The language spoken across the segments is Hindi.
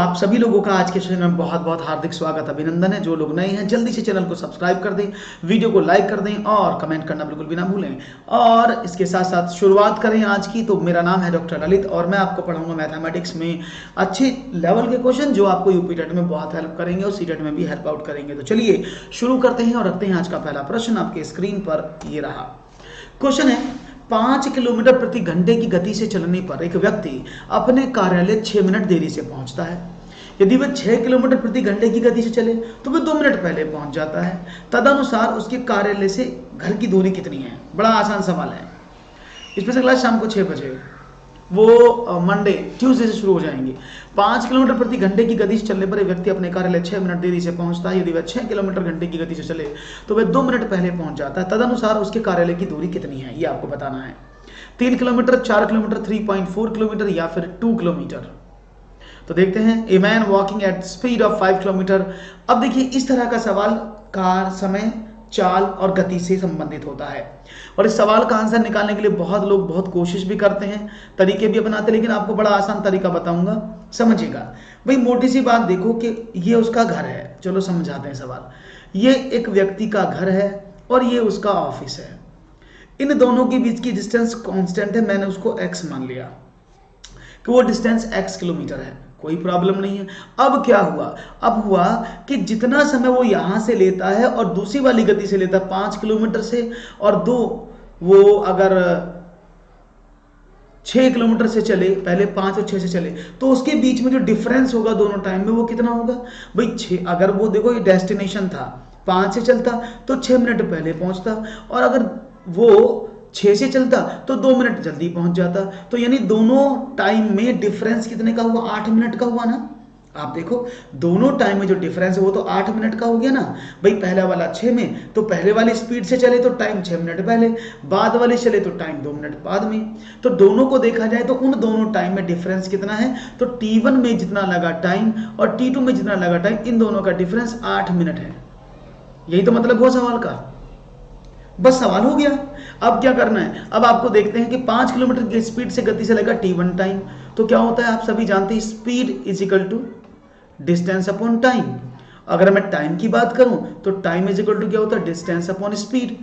आप सभी लोगों का आज के सेशन में बहुत बहुत हार्दिक स्वागत अभिनंदन है। जो लोग नए हैं जल्दी से चैनल को सब्सक्राइब कर दें, वीडियो को लाइक कर दें और कमेंट करना बिल्कुल भी ना भूलें। और इसके साथ साथ शुरुआत करें आज की। तो मेरा नाम है डॉक्टर ललित और मैं आपको पढ़ाऊंगा मैथमेटिक्स में अच्छे लेवल के क्वेश्चन जो आपको यूपी टेट में बहुत हेल्प करेंगे और सीटेट में भी हेल्प आउट करेंगे। तो चलिए शुरू करते हैं और रखते हैं आज का पहला प्रश्न आपके स्क्रीन पर। ये रहा क्वेश्चन है, 5 किलोमीटर प्रति घंटे की गति से चलने पर एक व्यक्ति अपने कार्यालय 6 मिनट देरी से पहुंचता है। यदि वह 6 किलोमीटर प्रति घंटे की गति से चले तो वह 2 मिनट पहले पहुंच जाता है। तदनुसार उसके कार्यालय से घर की दूरी कितनी है? बड़ा आसान सवाल है। स्पेशल क्लास शाम को 6 बजे, वो मंडे ट्यूसडे से शुरू हो जाएंगी। 5 किलोमीटर प्रति घंटे की गति से चलने पर एक व्यक्ति अपने कार्यालय 6 मिनट देरी से पहुंचता है। यदि वह 6 किलोमीटर घंटे की गति से चले तो वह 2 मिनट पहले पहुंच जाता है। तदनुसार उसके कार्यालय की दूरी कितनी है, ये आपको बताना है। 3 किलोमीटर, 4 किलोमीटर, 3.4 किलोमीटर या फिर 2 किलोमीटर। तो देखते हैं। A man walking at speed of 5 kilometre. अब देखिए, इस तरह का सवाल कार, समय, चाल और गति से संबंधित होता है और इस सवाल का आंसर निकालने के लिए बहुत लोग बहुत कोशिश भी करते हैं, तरीके भी अपनाते हैं, लेकिन आपको बड़ा आसान तरीका बताऊंगा, समझिएगा। भाई मोटी सी बात देखो कि ये उसका घर है, चलो समझाते हैं सवाल। ये एक व्यक्ति का घर है और ये उसका ऑफिस है। इन दोनों के बीच की डिस्टेंस कांस्टेंट है, मैंने उसको x मान लिया कि वो डिस्टेंस x किलोमीटर है, कोई प्रॉब्लम नहीं है। अब क्या हुआ? अब हुआ कि जितना समय वो यहां से लेता है और दूसरी वाली गति से लेता है 5 किलोमीटर से, और वो अगर 6 किलोमीटर से चले, पहले 5 और 6 से चले, तो उसके बीच में जो डिफरेंस होगा दोनों टाइम में वो कितना होगा भाई? 6। अगर वो देखो ये डेस्टिनेशन था, 5 से चलता तो 6 मिनट पहले पहुंचता, और अगर वो 6 से चलता तो 2 मिनट जल्दी पहुंच जाता। तो यानी दोनों टाइम में डिफरेंस कितने का हुआ? 8 मिनट का हुआ ना। आप देखो दोनों टाइम में जो डिफरेंस है वो तो 8 मिनट का हो गया ना भाई। पहला वाला 6 में, तो पहले वाली स्पीड से चले तो टाइम 6 मिनट पहले, बाद वाले चले तो टाइम 2 मिनट बाद में। तो दोनों को देखा जाए तो उन दोनों टाइम में डिफरेंस कितना है? तो T1 में जितना लगा टाइम और T2 में जितना लगा टाइम, इन दोनों का डिफरेंस 8 मिनट है। यही तो मतलब हुआ सवाल का, बस सवाल हो गया। अब क्या करना है? अब आपको देखते हैं कि 5 किलोमीटर की स्पीड से गति से लगा T1 टाइम, तो क्या होता है आप सभी जानते हैं, speed is equal to distance upon time. अगर मैं टाइम की बात करूं तो टाइम इज इक्वल टू क्या होता है? Distance upon speed.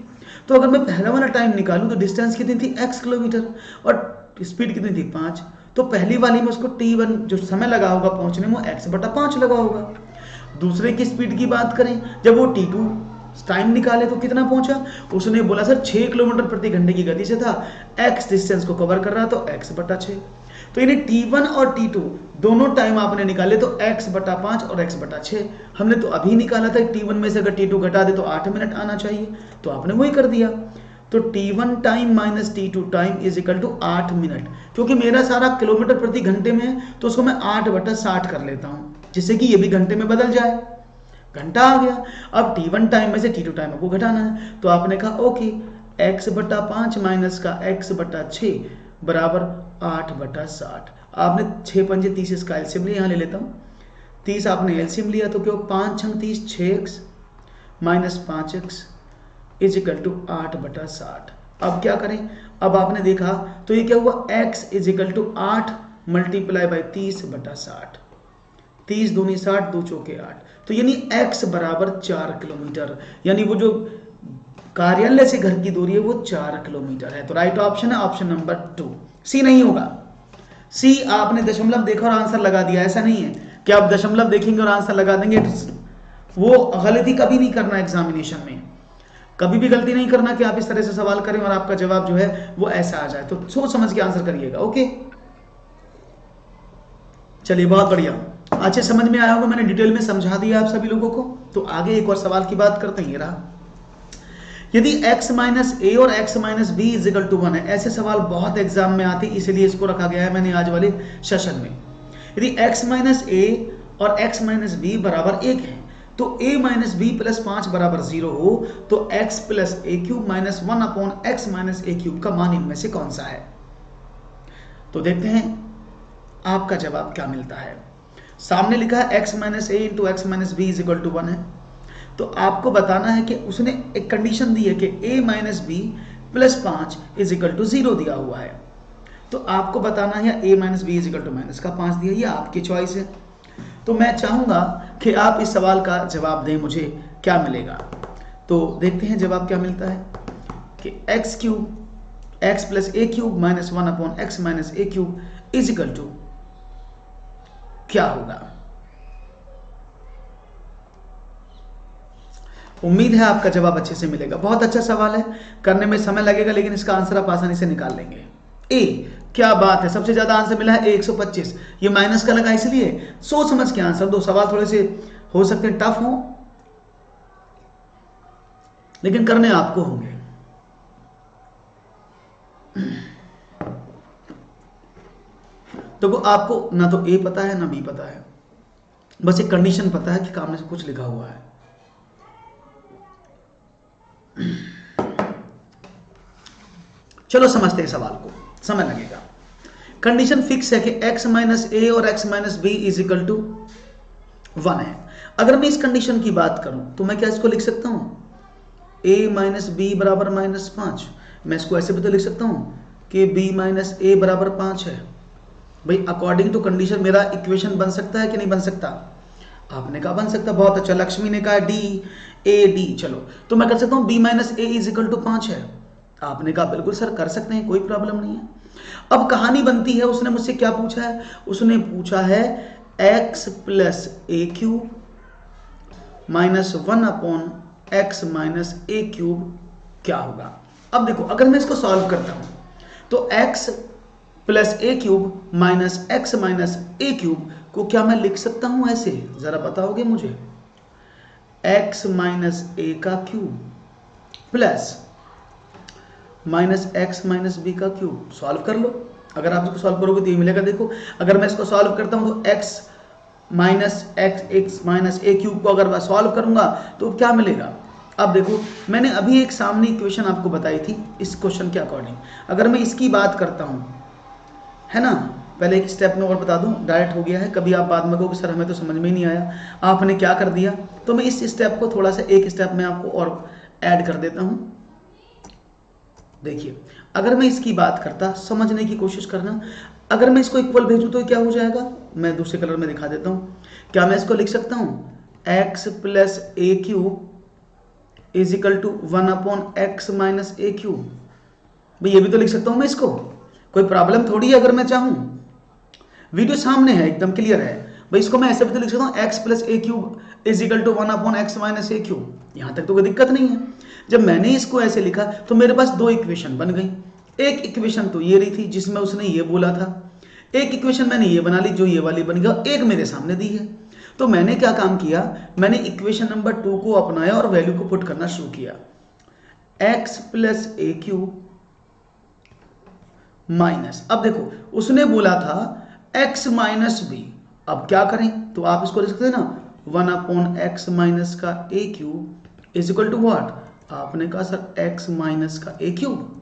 तो अगर मैं पहला वाला टाइम निकालूं तो डिस्टेंस कितनी थी? x किलोमीटर, और स्पीड कितनी थी? 5। तो पहली वाली में उसको T1 जो समय लगा होगा पहुंचने में, x/5 लगा होगा। दूसरे की स्पीड की बात करें, जब वो T2 टाइम निकाले तो कितना पहुंचा? उसने बोला सर 6 किलोमीटर प्रति घंटे की गति से था, x डिस्टेंस को कवर कर रहा तो x/6। तो यानी T1 और T2 दोनों टाइम आपने निकाले तो x/5 और x/6। हमने तो अभी निकाला था T1 में से अगर T2 घटा दे तो 8 मिनट आना चाहिए, तो आपने वही कर दिया। तो T1 time minus T2 time is equal to 8 minute. क्योंकि मेरा सारा किलोमीटर प्रति घंटे में है तो उसको मैं 8/60 कर लेता हूं, जिससे कि ये भी घंटे में बदल जाए। घंटा आ गया। अब T1 टाइम में से T2 टाइम को घटाना है, तो आपने कहा ओके, x/5 माइनस का x/6 बराबर 8/60। आपने 6 पंजे 30, इसका एलसीएम लिया, यहाँ ले लेता हूँ 30, आपने एलसीएम लिया तो क्या 5 छंग 30, 6x minus 5x is equal to 8/60। अब क्या करें? अब आपने देखा तो ये क्या हुआ? x is equal to 8 multiply by 30/60। 30 दूनी 60, 2 चौके 8। तो यानी x बराबर 4 किलोमीटर, यानी वो जो कार्यालय से घर की दूरी है वो 4 किलोमीटर है। तो राइट ऑप्शन है ऑप्शन नंबर 2। सी नहीं होगा। सी आपने दशमलव देखा और आंसर लगा दिया, ऐसा नहीं है कि आप दशमलव देखेंगे और आंसर लगा देंगे। वो गलती कभी नहीं करना एग्जामिनेशन में, कभी भी गलती नहीं करना कि आप इस तरह से सवाल करें और आपका जवाब जो है वो ऐसा आ जाए। तो सोच समझ के आंसर करिएगा। ओके, चलिए बहुत बढ़िया, अच्छे समझ में आया होगा, मैंने डिटेल में समझा दिया आप सभी लोगों को। तो आगे एक और सवाल की बात करते हैं। ये रहा, यदि x माइनस ए और x minus b is equal to 1 है। ऐसे सवाल बहुत एग्जाम में आते हैं, इसीलिए इसको रखा गया है मैंने आज वाले सेशन में। यदि x माइनस ए और x माइनस बी बराबर 1 है तो a माइनस बी प्लस 5 बराबर 0 हो तो x plus a cube minus 1/x minus a cube का मान इनमें से कौन सा है? तो देखते हैं आपका जवाब क्या मिलता है। सामने लिखा है x minus a into x minus b is equal to 1 है। तो आपको बताना है कि उसने एक कंडीशन दी है कि a minus b plus 5 is equal to 0 दिया हुआ है। तो आपको बताना है a minus b is equal to minus का 5 दिया, ये आपकी चॉइस है। तो मैं चाहूंगा कि आप इस सवाल का जवाब दें, मुझे क्या मिलेगा। तो देखते हैं जवाब क्या मिलता है कि x cube x plus a cube minus 1 upon x minus a cube is equal to क्या होगा। उम्मीद है आपका जवाब अच्छे से मिलेगा। बहुत अच्छा सवाल है, करने में समय लगेगा लेकिन इसका आंसर आप आसानी से निकाल लेंगे। ए, क्या बात है, सबसे ज्यादा आंसर मिला है 125। ये माइनस का लगा इसलिए सोच समझ के आंसर दो। सवाल थोड़े से हो सकते हैं टफ हो, लेकिन करने आपको होंगे। तो वो आपको ना तो ए पता है ना बी पता है, बस एक कंडीशन पता है कि काम में से कुछ लिखा हुआ है। चलो समझते हैं सवाल को, समय लगेगा। कंडीशन फिक्स है कि x माइनस ए और x minus b is equal to 1 है। अगर मैं इस कंडीशन की बात करूं तो मैं क्या इसको लिख सकता हूं, a माइनस बी बराबर माइनस 5। मैं इसको ऐसे भी तो लिख सकता हूं कि b माइनस ए बराबर 5 है। भाई अकॉर्डिंग टू कंडीशन मेरा इक्वेशन बन सकता है कि नहीं बन सकता? आपने कहा बन सकता, बहुत अच्छा। लक्ष्मी ने कहा डी ए डी, चलो तो मैं कर सकता हूं b minus a is equal to 5 है। आपने कहा बिल्कुल सर कर सकते हैं, कोई प्रॉब्लम नहीं है। अब कहानी बनती है, उसने मुझसे क्या पूछा है, उसने पूछा है x plus a cube minus 1 upon x minus a cube क्या होगा। अब देखो अगर मैं इसको सॉल्व करता हूं तो x plus a cube minus x minus a cube को क्या मैं लिख सकता हूं ऐसे, जरा बताओगे मुझे, x माइनस ए का cube plus minus x minus b का क्यूब। सॉल्व कर लो, अगर आप इसको सॉल्व करोगे तो ये मिलेगा। देखो अगर मैं इसको सॉल्व करता हूं तो x माइनस ए क्यूब को अगर मैं सॉल्व करूंगा तो क्या मिलेगा। अब देखो मैंने अभी एक सामने इक्वेशन आपको बताई थी इस क्वेश्चन के अकॉर्डिंग। अगर मैं इसकी बात करता हूं, है ना, पहले एक स्टेप में और बता दूं, डायरेक्ट हो गया है। कभी आप बाद में कहोगे सर हमें तो समझ में ही नहीं आया, आपने क्या कर दिया। तो मैं इस स्टेप को थोड़ा सा एक स्टेप में आपको और ऐड कर देता हूं। देखिए अगर मैं इसकी बात करता, समझने की कोशिश करना, अगर मैं इसको इक्वल भेजूं तो क्या हो जाएगा, मैं दूसरे कलर में दिखा देता हूं। क्या मैं इसको लिख सकता हूं x plus a cube is equal to 1 upon x minus a cube. भाई ये भी तो लिख सकता हूं मैं इसको, कोई प्रॉब्लम थोड़ी है अगर मैं चाहूं। वीडियो सामने है, एकदम क्लियर है। भाई इसको मैं ऐसे भी तो लिख सकता हूं x plus a cube is equal to 1 upon x minus a cube. यहां तक तो कोई दिक्कत नहीं है। जब मैंने इसको ऐसे लिखा तो मेरे पास दो इक्वेशन बन गई। एक इक्वेशन तो ये रही थी जिसमें उसने ये बोला था, एक इक्वेशन मैंने ये बना ली जो ये वाली बन गई, एक मेरे सामने दी है। तो मैंने क्या काम किया, मैंने इक्वेशन नंबर 2 को अपनाया और वैल्यू को पुट करना शुरू किया। x plus a cube minus, अब देखो उसने बोला था x माइनस बी। अब क्या करें, तो आप इसको लिख सकते हैं ना 1 अपॉन एक्स माइनस का a cube is equal to what. आपने कहा सर x माइनस का a cube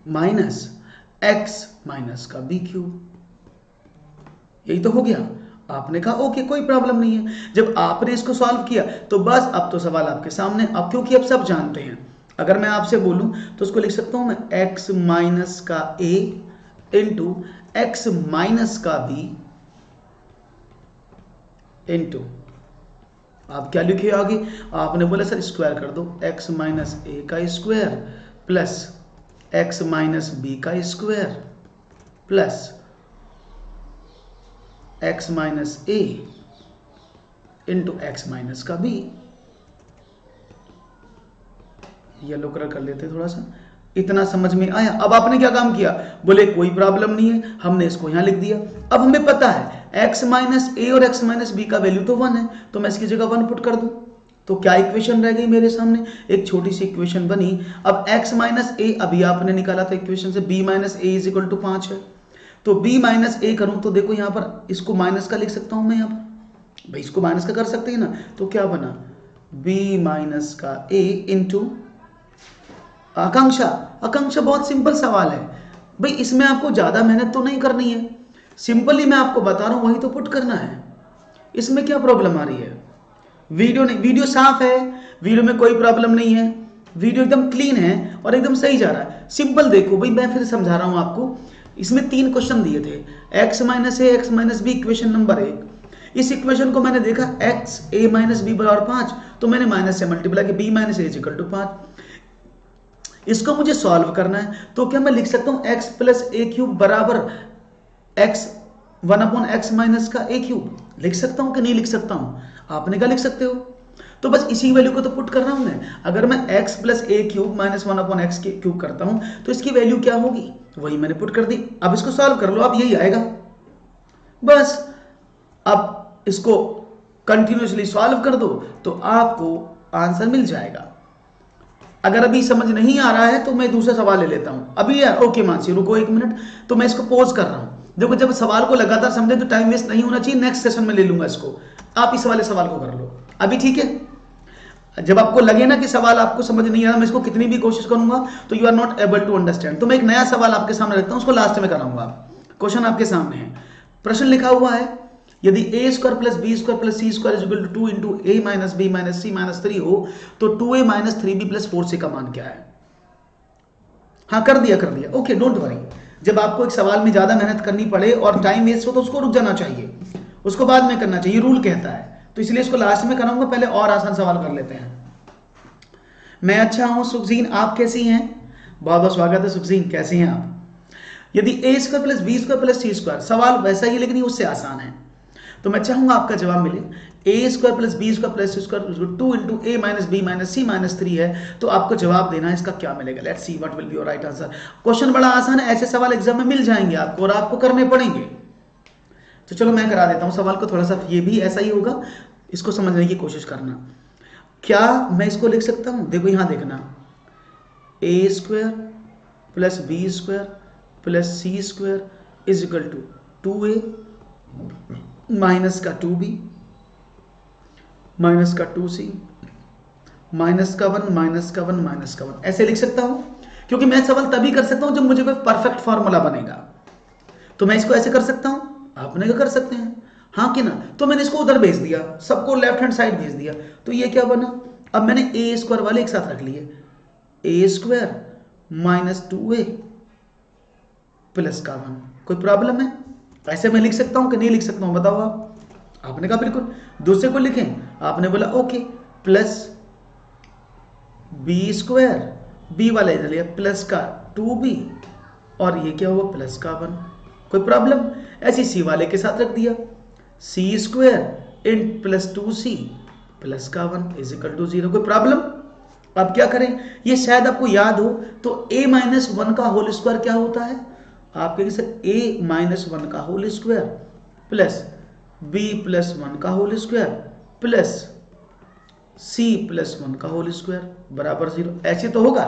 minus x minus का बी क्यूब, यही तो हो गया। आपने कहा ओके कोई प्रॉब्लम नहीं है। जब आपने इसको सॉल्व किया तो बस अब तो सवाल आपके सामने। अब क्योंकि अब सब जानते हैं, अगर मैं आपसे बोलूं तो उसको लिख सकता हूं मैं x माइनस का a इंटू एक्स माइनस का b इंटू, आप क्या लिखे आगे, आपने बोला सर स्क्वायर कर दो, x माइनस ए का square plus x minus b का square plus x minus a into x minus का बी। येलो कलर कर लेते थोड़ा सा। इतना समझ में आया। अब आपने क्या काम किया, बोले कोई प्रॉब्लम नहीं है, हमने इसको यहां लिख दिया। अब हमें पता है x माइनस ए और x माइनस बी का वैल्यू तो 1 है, तो मैं इसकी जगह 1 पुट कर दूं तो क्या इक्वेशन रह गई मेरे सामने, एक छोटी सी इक्वेशन बनी। अब x माइनस ए अभी आपने निकाला था इक्वेशन से, b minus a is equal to 5 है, तो b माइनस ए करूं तो देखो यहां पर इसको माइनस का लिख सकता हूं मैं। यहां पर भाई इसको माइनस का कर सकते हैं ना, तो क्या बना b माइनस का a इंटू आकांक्षा। आकांक्षा बहुत सिंपल सवाल है भाई, इसमें आपको ज्यादा मेहनत तो नहीं करनी है, सिंपली मैं आपको बता रहा हूं वही तो पुट करना है। इसमें क्या प्रॉब्लम आ रही है, वीडियो साफ है, वीडियो में कोई प्रॉब्लम नहीं है, वीडियो एकदम क्लीन है और एकदम सही जा रहा है। सिंपल देखो भाई, मैं फिर समझा रहा हूं आपको। इसमें 3 क्वेश्चन दिए थे, x minus a x minus b equation number 1। इस इक्वेशन को मैंने देखा x a माइनस बी बराबर 5, तो मैंने माइनस से मल्टीप्लाई किया, b minus a equal to 5। इसको मुझे सॉल्व करना है, तो क्या मैं लिख सकता हूं x प्लस ए क्यूब बराबर x 1/x माइनस का ए क्यूब? लिख सकता हूं कि नहीं लिख सकता हूं? आपने क्या लिख सकते हो? तो बस इसी वैल्यू को तो पुट कर रहा हूं मैं। अगर मैं x plus a cube minus 1/x cube करता हूं तो इसकी वैल्यू क्या होगी? वही मैंने पुट कर दी। अब इसको सॉल्व कर लो, अब यही आएगा बस। अब इसको कंटिन्यूसली सॉल्व कर दो तो आपको आंसर मिल जाएगा। अगर अभी समझ नहीं आ रहा है तो मैं दूसरा सवाल ले लेता हूं। अभी यार ओके मानसी, रुको 1 मिनट, तो मैं इसको पॉज कर रहा हूं। देखो जब सवाल को लगातार समझे तो टाइम वेस्ट नहीं होना चाहिए, नेक्स्ट सेशन में ले लूंगा इसको। आप इस वाले सवाल को कर लो अभी, ठीक है? जब आपको लगे ना कि सवाल आपको समझ नहीं आ रहा, मैं इसको कितनी भी कोशिश करूंगा तो you are not able to understand, तो मैं एक नया सवाल आपके सामने रखता हूं, उसको लास्ट में कराऊंगा। क्वेश्चन आपके सामने है, प्रश्न लिखा हुआ है, यदि a square plus b square plus c square is equal to 2 into a minus b minus c minus 3 हो तो 2a minus 3b plus 4c का मान क्या है? हाँ कर दिया, ओके डोंट वरी। जब आपको एक सवाल में ज्यादा मेहनत करनी पड़े और टाइम वेस्ट हो तो उसको रुक जाना चाहिए, उसको बाद में करना चाहिए, रूल कहता है। तो इसलिए इसको लास्ट में कराऊंगा, पहले और आसान सवाल कर लेते हैं। मैं अच्छा हूं सुखजीन, आप कैसी हैं? बहुत बहुत स्वागत है सुखजीन, कैसी हैं आप? यदि a square plus b square plus c square, सवाल वैसा ही लेकिन उससे आसान है, तो मैं चाहूंगा आपका जवाब मिले। a square plus b square plus c square 2 into a minus b minus c minus 3 है, तो आपको जवाब देना है इसका क्या मिलेगा। Let's see what will be your right answer. Question बड़ा आसान है, ऐसे सवाल एग्जाम में मिल जाएंगे आपको और आपको करने पड़ेंगे। तो चलो मैं करा देता हूं सवाल को, थोड़ा सा ये भी ऐसा ही होगा, इसको समझने की कोशिश करना। क्या मैं इसको लिख सकता हूं? देखो यहां देखना, a square plus b square plus c square is equal to 2a minus का 2b माइनस का 2c माइनस का 1 माइनस का 1 माइनस का 1, ऐसे लिख सकता हूं। क्योंकि मैं सवाल तभी कर सकता हूं जब मुझे कोई परफेक्ट फॉर्मूला बनेगा, तो मैं इसको ऐसे कर सकता हूं, आपने क्या कर सकते हैं, हाँ कि ना? तो मैंने इसको उधर भेज दिया, सबको लेफ्ट हैंड साइड भेज दिया, तो ये क्या बना? अब मैंने ए स्क्वायर वाले एक साथ रख लिए, ए स्क्वायर माइनस 2a प्लस का 1। कोई प्रॉब्लम है? ऐसे मैं लिख सकता हूं कि नहीं लिख सकता हूं, बताओ आप। आपने कहा बिल्कुल। दूसरे को लिखें, आपने बोला okay, plus b square, b वाला इधर लिया, प्लस का 2b और ये क्या हुआ प्लस का 1। कोई प्रॉब्लम? ऐसे सी वाले के साथ रख दिया, सी square in plus 2c plus का 1 इज इक्वल टू 0। कोई प्रॉब्लम? अब क्या करें, ये शायद आपको याद हो, तो a माइनस 1 का होल स्क्वायर क्या होता है? आप कहेंगे सर a माइनस 1 का whole square plus b plus 1 का whole square plus c plus 1 का होल स्क्वायर बराबर 0, ऐसे तो होगा।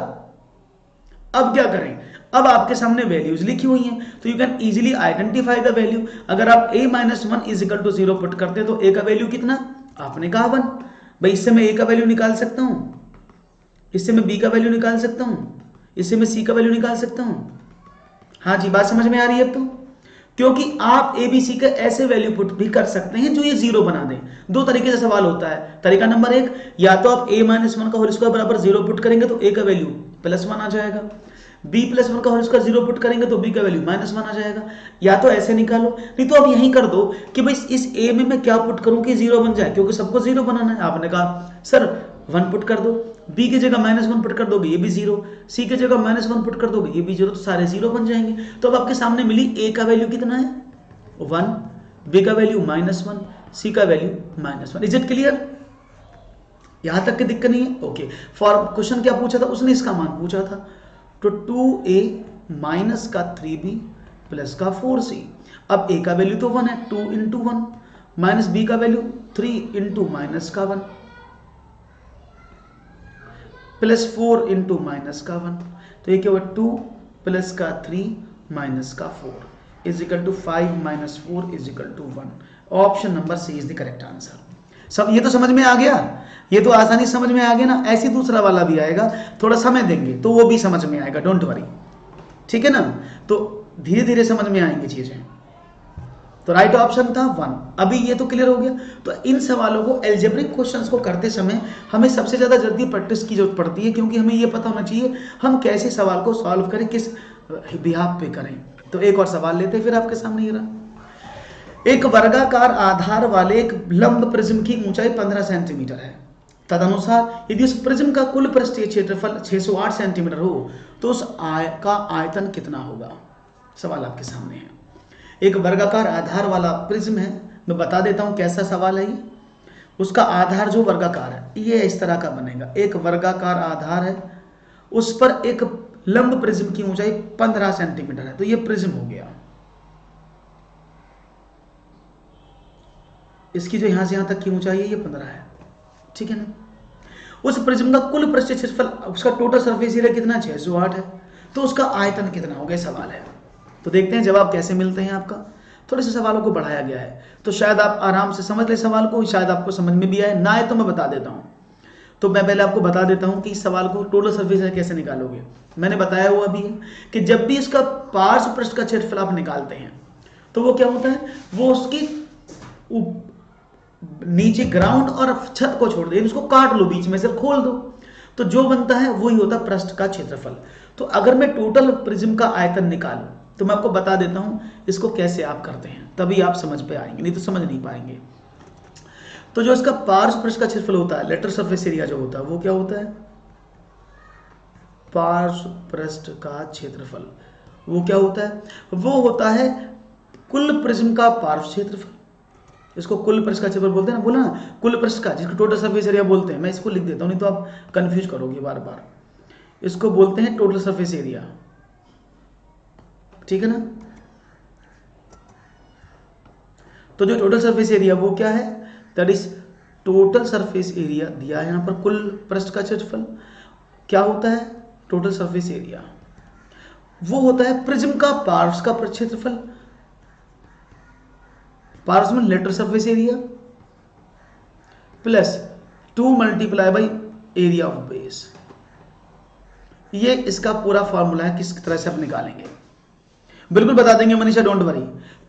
अब क्या करें, अब आपके सामने वैल्यूज लिखी हुई हैं, तो you can easily identify the value. अगर आप a minus 1 is equal to 0 put करते तो a का वैल्यू कितना? आपने कहा 1। भाई इससे मैं a का वैल्यू निकाल सकता हूं, इससे मैं b का वैल्यू निकाल सकता हूं, इससे मैं c का वैल्यू निकाल सकता हूं। हाँ जी, बात समझ में आ रही है अब तो? क्योंकि आप ए बी सी के ऐसे वैल्यू पुट भी कर सकते हैं जो ये 0 बना दें। दो तरीके से सवाल होता है। तरीका नंबर 1, या तो आप a माइनस 1 का होल स्क्वायर बराबर 0 पुट करेंगे तो a का वैल्यू प्लस 1 आ जाएगा, b प्लस 1 का होल स्क्वायर 0 पुट करेंगे तो b का वैल्यू माइनस 1 आ जाएगा। या तो ऐसे निकालो, नहीं तो आप यही कर दो कि भाई इस a में मैं क्या पुट करूं कि 0 बन जाए, क्योंकि सबको 0 बनाना है। आपने कहा सर 1 पुट कर दो, b की जगह माइनस 1 पुट कर दोगे ये भी 0, c की जगह माइनस 1 पुट कर दोगे ये भी 0, तो सारे 0 बन जाएंगे। तो अब आपके सामने मिली a का वैल्यू कितना है 1, b का वैल्यू माइनस 1, c का value minus 1। Is it clear? यहां तक की दिक्कत नहीं है? ओके। फॉर क्वेश्चन क्या पूछा था उसने? इसका मान पूछा था, तो 2a माइनस का 3b प्लस का 4c। अब a का वैल्यू तो 1 है, 2 इंटू 1 माइनस b का वैल्यू 3 इंटू माइनस का 1 प्लस 4 इंटू माइनस का 1, तो ये क्या हुआ 2 प्लस का 3 माइनस का 4 is equal to 5 minus 4 is equal to 1। Option number C is the correct answer. सब ये तो समझ में आ गया, ये तो आसानी समझ में आ गया ना। ऐसे दूसरा वाला भी आएगा, थोड़ा समय देंगे तो वो भी समझ में आएगा, डोंट वरी, ठीक है ना? तो धीरे धीरे समझ में आएंगी चीजें। तो राइट ऑप्शन था 1। अभी ये तो क्लियर हो गया। तो इन सवालों को, एल्जेब्रिक क्वेश्चंस को करते समय हमें सबसे ज्यादा जल्दी प्रैक्टिस की जरूरत पड़ती है, क्योंकि हमें ये पता होना चाहिए हम कैसे सवाल को सॉल्व करें, किस बिहाफ पे करें। तो एक और सवाल लेते फिर आपके सामने ये रहा। एक वर्गाकार आधार वाले एक लंब प्रिज्म की ऊंचाई 15 सेंटीमीटर है। तदनुसार यदि उस प्रिज्म का कुल पृष्ठीय क्षेत्रफल 608 सेंटीमीटर हो तो उस का आयतन कितना होगा। सवाल आपके सामने है। एक वर्गाकार आधार वाला प्रिज्म है, मैं बता देता हूं कैसा सवाल है ये। उसका आधार जो वर्गाकार है ये इस तरह का बनेगा। एक वर्गाकार आधार है, उस पर एक लंब प्रिज्म की ऊंचाई 15 सेंटीमीटर है, तो ये प्रिज्म हो गया। इसकी जो यहां से यहां तक की ऊंचाई है ये 15 है, ठीक है ना। उस प्रिज्म का कुल पृष्ठीय क्षेत्रफल, उसका टोटल सरफेस एरिया कितना, 608 है, तो उसका आयतन कितना हो गया सवाल है। तो देखते हैं जवाब कैसे मिलते हैं आपका। थोड़े से सवालों को बढ़ाया गया है तो शायद आप आराम से समझ ले सवाल को, शायद आपको समझ में भी आए ना आए तो मैं बता देता हूं। तो मैं पहले आपको बता देता हूं कि इस सवाल को टोटल सरफेस एरिया कैसे निकालोगे। मैंने बताया हुआ भी है कि जब भी इसका पार्श्व पृष्ठ का क्षेत्रफल आप निकालते हैं तो वो क्या होता है, वो उसकी नीचे ग्राउंड और छत को छोड़ दे, उसको काट लो, बीच में से खोल दो, तो जो बनता है वही होता है पृष्ठ का क्षेत्रफल। तो अगर मैं टोटल प्रिज्म का आयतन निकालूं तो मैं आपको बता देता हूं इसको कैसे आप करते हैं, तभी आप समझ पे आएंगे, नहीं तो समझ नहीं पाएंगे। तो जो इसका पार्श्व पृष्ठ का क्षेत्रफल होता है, लेटरल सरफेस एरिया जो होता है, वो क्या होता है, पार्श्व पृष्ठ का क्षेत्रफल। वो क्या होता है, वो होता है कुल प्रिज्म का पार्श्व क्षेत्रफल। इसको कुल पृष्ठ का क्षेत्रफल बोलते हैं ना, बोला ना, कुल पृष्ठ का, जिसको टोटल सरफेस एरिया बोलते हैं। मैं इसको लिख देता हूं, नहीं तो आप कंफ्यूज करोगे बार बार। इसको बोलते हैं टोटल सरफेस एरिया, ठीक है ना। तो जो टोटल सरफेस एरिया वो क्या है, that is total surface area दिया है यहां पर, कुल पृष्ठ का क्षेत्रफल क्या होता है, टोटल सरफेस एरिया। वो होता है प्रिज्म का पार्श्व का क्षेत्रफल, पार्श्व में lateral surface area plus 2 multiply by area of base. ये इसका पूरा फॉर्मूला है, किस तरह से आप निकालेंगे बिल्कुल बता देंगे Manisha, don't worry.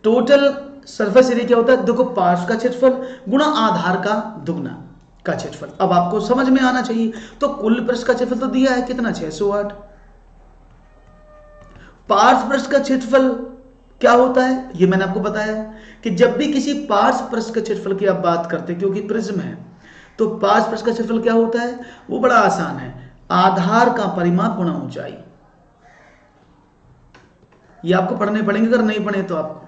Total surface area क्या होता है, देखो पार्श्व का क्षेत्रफल गुणा आधार का दुगना का क्षेत्रफल। अब आपको समझ में आना चाहिए, तो कुल पृष्ठ का क्षेत्रफल तो दिया है कितना, 608। पार्श्व पृष्ठ का क्षेत्रफल क्या होता है, ये मैंने आपको बताया कि जब भी किसी पार्श्व पृष्ठ के क्षेत्रफल की आप बात करते हैं, क्योंकि प्रिज्म है तो पार्श्व पृष्ठ का क्षेत्रफल क्या होता है, वो बड़ा आसान है, आधार का परिमाप गुणा ऊंचाई। ये आपको पढ़ने पड़ेंगे, अगर नहीं पढ़े तो आपको,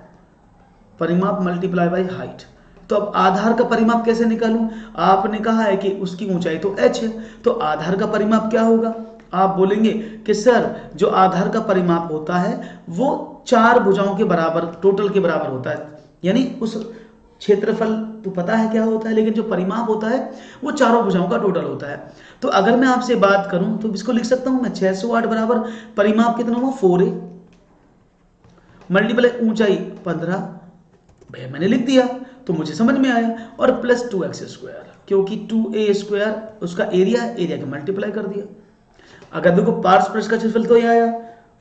परिमाप मल्टीप्लाई बाई हाइट। तो अब आधार का परिमाप कैसे निकालूं, आपने कहा है कि उसकी ऊंचाई तो h है, तो आधार का परिमाप क्या होगा, आप बोलेंगे कि सर जो आधार का परिमाप होता है वो 4 भुजाओं के बराबर, टोटल के बराबर होता है, यानी उस क्षेत्रफल तो पता है क्या होता है, लेकिन जो परिमाप होता है वो चारों भुजाओं का टोटल होता है। तो अगर मैं आपसे बात करूं तो इसको लिख सकता हूं मैं 608 बराबर परिमाप कितना हुआ, 4a मल्टीप्लाई ऊंचाई 15, भाई मैंने लिख दिया तो मुझे समझ में आया, और प्लस 2x², क्योंकि 2a² उसका एरिया है, एरिया के मल्टीप्लाई कर दिया। अगर देखो पार्श्व पृष्ठ का क्षेत्रफल तो ये आया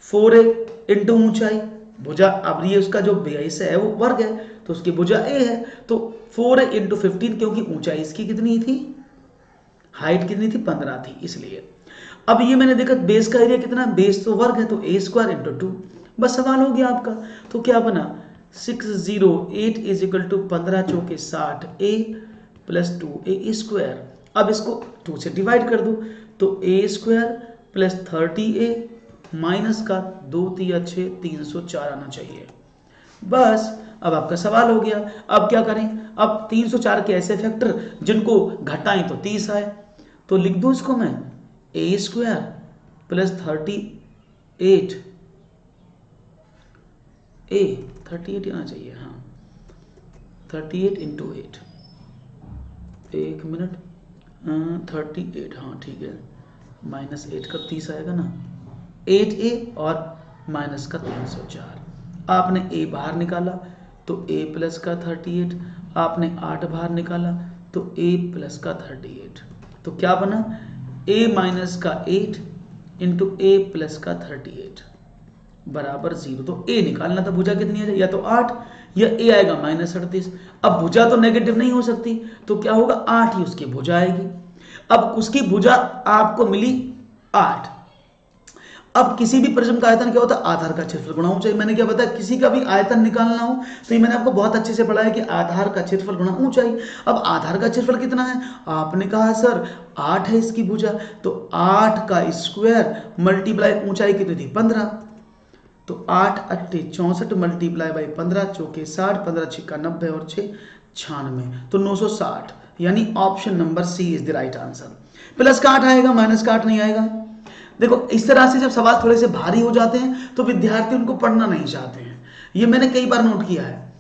4a इंटू ऊंचाई, भुजा, अब ये उसका जो बेस है वो वर्ग है तो उसकी भुजा a है, तो 4a इंटू 15, क्योंकि ऊंचाई इसकी कितनी थी, हाइट कितनी थी, 15 थी, इसलिए। अब ये मैंने देखा बेस का एरिया कितना, बेस तो वर्ग है तो a² इंटू 2, बस सवाल हो गया आपका। तो क्या बना, 608 इज इक्वल टू 15 चौके 60 a प्लस 2a²। अब इसको 2 से डिवाइड कर दो, तो a² प्लस 30a माइनस का 2 3 6 304 आना चाहिए। बस अब आपका सवाल हो गया। अब क्या करें, अब 304 के ऐसे फैक्टर जिनको घटाएं तो 30 आए, तो लिख दूं इसको मैं a² प्लस 38 38 आना चाहिए, हाँ 38 इंटू 8, एक मिनट, 38, हाँ ठीक है, माइनस 8 का 30 आएगा ना, 8a और माइनस का 304। आपने a बाहर निकाला तो a प्लस का 38, आपने 8 बाहर निकाला तो a प्लस का 38, तो क्या बना, a माइनस का 8 इंटू a प्लस का 38 बराबर 0। तो a निकालना था, भुजा कितनी है, या तो 8 या a आएगा -38। अब भुजा तो नेगेटिव नहीं हो सकती, तो क्या होगा, 8 ही उसकी भुजा आएगी। अब उसकी भुजा आपको मिली 8, अब किसी भी प्रिज्म का आयतन क्या होता है, आधार का क्षेत्रफल गुणा ऊंचाई। मैंने क्या बताया, किसी का भी आयतन निकालना हो तो ये मैंने आपको बहुत अच्छे से पढ़ा है कि आधार का क्षेत्रफल गुणा ऊंचाई। अब आधार का क्षेत्रफल कितना है, आपने कहा सर 8 है इसकी भुजा, तो 8 का स्क्वायर मल्टीप्लाई ऊंचाई कितनी थी 15, तो 8 अट्ठे 64 मल्टीप्लाई बाई 15 चौके 60, 15 छिक्का 90 और 6 96, तो 960, यानी option number C is the right answer. Plus का 8 आएगा, माइनस का 8 नहीं आएगा। देखो इस तरह से जब सवाल थोड़े से भारी हो जाते हैं तो विद्यार्थी उनको पढ़ना नहीं चाहते हैं, ये मैंने कई बार नोट किया है।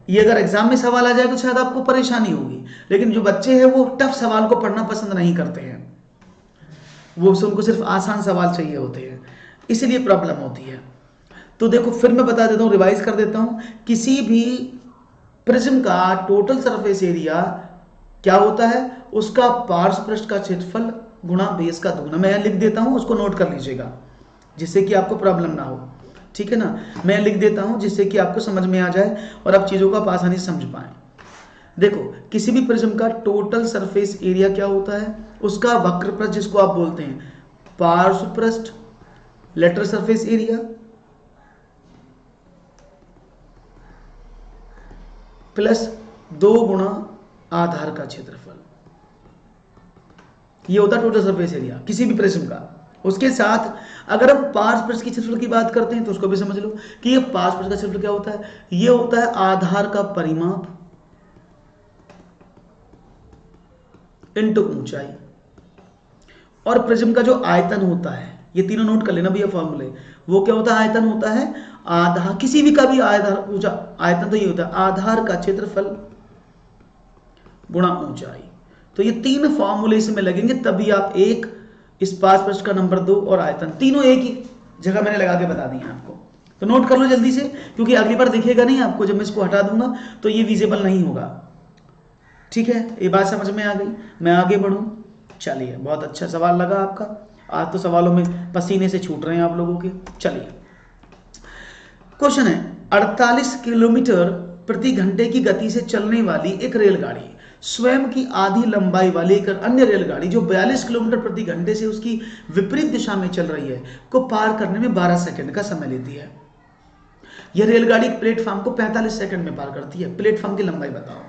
ये अगर एग्जाम में सवाल आ जाए तो शायद आपको परेशानी होगी, लेकिन जो बच्चे हैं वो टफ सवाल को पढ़ना पसंद नहीं करते हैं, वो उनको सिर्फ आसान सवाल चाहिए होते हैं, इसीलिए प्रॉब्लम होती है। तो देखो फिर मैं बता देता हूँ, रिवाइज कर देता हूँ, किसी भी प्रिज्म का टोटल सरफेस एरिया क्या होता है, उसका पार्श्व पृष्ठ का क्षेत्रफल गुणा बेस का दुगना। मैं यहाँ लिख देता हूँ, उसको नोट कर लीजिएगा जिससे कि आपको प्रॉब्लम ना हो, ठीक है ना। मैं लिख देता हूँ जिससे कि आपको समझ में आ जाए और आप चीज़ों को आप आसानी से समझ पाएं। देखो किसी भी प्रिज्म का टोटल सरफेस एरिया क्या होता है, उसका वक्र पृष्ठ जिसको आप बोलते हैं पार्श्व पृष्ठ लेटरल सरफेस एरिया प्लस 2 गुणा आधार का क्षेत्रफल, ये होता है टोटल सरफेस एरिया किसी भी प्रिज्म का। उसके साथ अगर हम पार्श्व पृष्ठ के क्षेत्रफल की बात करते हैं तो उसको भी समझ लो कि ये पार्श्व पृष्ठ का क्षेत्रफल क्या होता है, ये होता है आधार का परिमाप इनटू ऊंचाई, और प्रिज्म का जो आयतन होता है, ये तीनों नोट कर लेना भैया फॉर्मूले, वो क्या होता है, आयतन होता है आधार, किसी भी का भी आधार आयतन तो ये होता है आधार का क्षेत्रफल गुणा ऊंचाई। तो ये तीन फॉर्मूले इसमें लगेंगे तभी आप एक इस पार्श्व पृष्ठ का नंबर 2 और आयतन तीनों एक ही जगह मैंने लगा के बता दी है आपको। तो नोट कर लो जल्दी से, क्योंकि अगली बार दिखेगा नहीं आपको, जब मैं इसको हटा दूंगा तो ये विजिबल नहीं होगा, ठीक है। ये बात समझ में आ गई, मैं आगे बढ़ूं। चलिए बहुत अच्छा सवाल लगा आपका, आज तो सवालों में पसीने से छूट रहे हैं आप लोगों के। चलिए क्वेश्चन है, 48 किलोमीटर प्रति घंटे की गति से चलने वाली एक रेलगाड़ी स्वयं की आधी लंबाई वाली एक अन्य रेलगाड़ी जो 42 किलोमीटर प्रति घंटे से उसकी विपरीत दिशा में चल रही है को पार करने में 12 सेकंड का समय लेती है। यह रेलगाड़ी प्लेटफॉर्म को 45 सेकंड में पार करती है। प्लेटफॉर्म की लंबाई बताओ।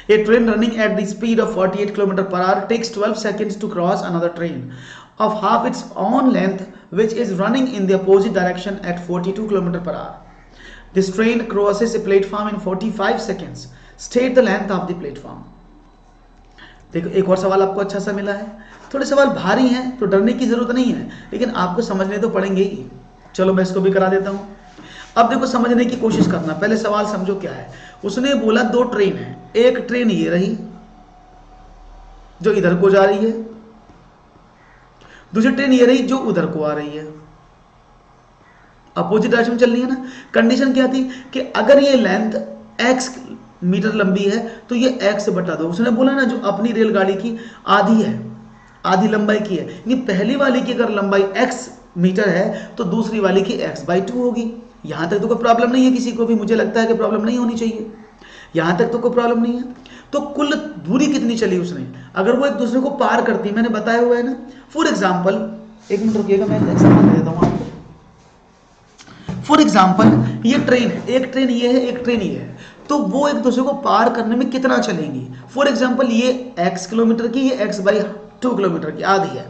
A train running at the speed of 48 km per hour takes 12 seconds to cross another train of half its own length which is running in the opposite direction at 42 km per hour. This train crosses a platform in 45 seconds. State the length of the platform. देखो एक और सवाल आपको अच्छा सा मिला है। थोड़े सवाल भारी हैं तो डरने की जरूरत नहीं है, लेकिन आपको समझने तो पड़ेंगे ही। चलो मैं इसको भी करा देता हूँ। अब देखो समझने की कोशिश करना, पहले सवाल समझो क्या है। उसने बोला 2 ट्रेन है, एक ट्रेन ये रही जो इधर को जा रही है, दूसरी ट्रेन ये रही जो उधर को आ रही है, अपोजिट डायरेक्शन में चल रही है ना। कंडीशन क्या थी कि अगर ये लेंथ x मीटर लंबी है तो ये x बटा 2। उसने बोला ना जो अपनी रेलगाड़ी की आधी है, आधी लंबाई की है, ये पहली वाली की अगर लंबाई x मीटर है तो दूसरी वाली की x/2 होगी। यहां तक तो कोई प्रॉब्लम नहीं है किसी को भी, मुझे लगता है कि प्रॉब्लम नहीं होनी चाहिए, यहां तक तो कोई प्रॉब्लम नहीं है। तो कुल दूरी कितनी चली उसने, अगर वो एक दूसरे को पार करती है, मैंने बताया हुआ है ना। फॉर एग्जाम्पल, एक मिनट रुकिएगा, मैं एग्जाम्पल दे देता हूं आपको। फॉर एग्जाम्पल ये ट्रेन है, एक ट्रेन ये है, एक ट्रेन ये है, तो वो एक दूसरे को पार करने में कितना चलेंगी। फॉर एग्जाम्पल ये x किलोमीटर की, ये x/2 किलोमीटर की आधी है,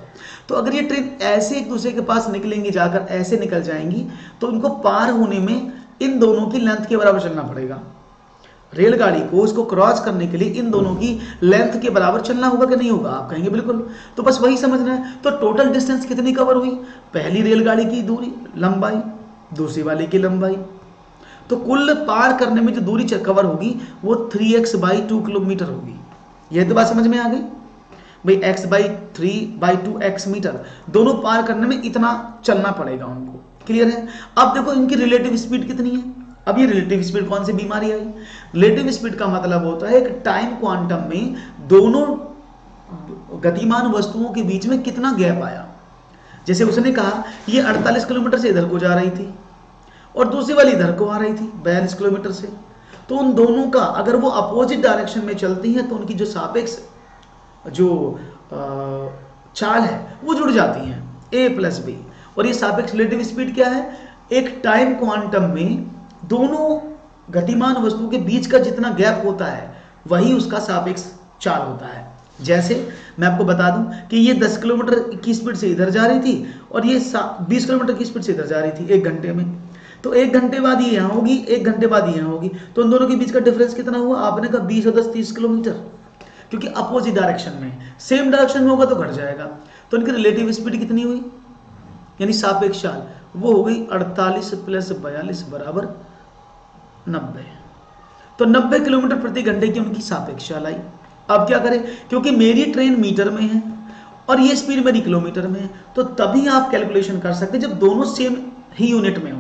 तो अगर ये ट्रेन ऐसे एक दूसरे के पास निकलेंगी, जाकर ऐसे निकल जाएंगी, तो इनको पार होने में इन दोनों की लेंथ के बराबर चलना पड़ेगा। रेलगाड़ी को इसको क्रॉस करने के लिए इन दोनों की लेंथ के बराबर चलना होगा कि नहीं होगा, आप कहेंगे बिल्कुल। तो बस वही समझना है। तो टोटल डिस्टेंस कितनी कवर हुई, पहली रेलगाड़ी की दूरी लंबाई, दूसरी वाली की लंबाई, तो कुल पार करने में जो दूरी कवर होगी वो 3x/2 किलोमीटर होगी। यह तो बात समझ में आ गई भाई, x/3/2x मीटर, दोनों पार करने में इतना चलना पड़ेगा उनको। क्लियर है। अब देखो इनकी रिलेटिव स्पीड कितनी है। अब ये रिलेटिव स्पीड कौन सी बीमारी आई, रिलेटिव स्पीड का मतलब होता है एक टाइम क्वांटम में दोनों गतिमान वस्तुओं के बीच में कितना गैप आया। जैसे उसने कहा ये 48 किलोमीटर से इधर को जा रही थी और दूसरी वाली इधर को आ रही थी 42 किलोमीटर से, तो उन दोनों का अगर वो अपोजिट डायरेक्शन में चलती हैं तो उनकी जो सापेक्ष जो चाल है वो जुड़ जाती हैं, a + b, और ये सापेक्ष रिलेटिव स्पीड क्या है? एक टाइम क्वांटम में दोनों गतिमान वस्तु के बीच का जितना गैप होता है वही उसका सापेक्ष चाल होता है। जैसे मैं आपको बता दूं कि ये 10 किलोमीटर की स्पीड से इधर जा रही थी और ये 20 किलोमीटर की स्पीड से इधर जा रही थी 1 घंटे में, तो 1 घंटे बाद ये यहाँ होगी, 1 घंटे बाद ये यहाँ होगी, तो उन दोनों के बीच का डिफरेंस कितना हुआ? आपने कहा 20 और 10 30 किलोमीटर, क्योंकि अपोजिट डायरेक्शन में, सेम डायरेक्शन में होगा तो घट जाएगा। तो इनकी रिलेटिव स्पीड कितनी हुई, यानी सापेक्ष चाल, वो हो गई 48 + 42 = 90। तो 90 किलोमीटर प्रति घंटे की उनकी सापेक्ष चाल आई। अब क्या करें, क्योंकि मेरी ट्रेन मीटर में है और ये स्पीड मेरी किलोमीटर में है, तो तभी आप कैलकुलेशन कर सकते हैं जब दोनों सेम ही यूनिट में हो।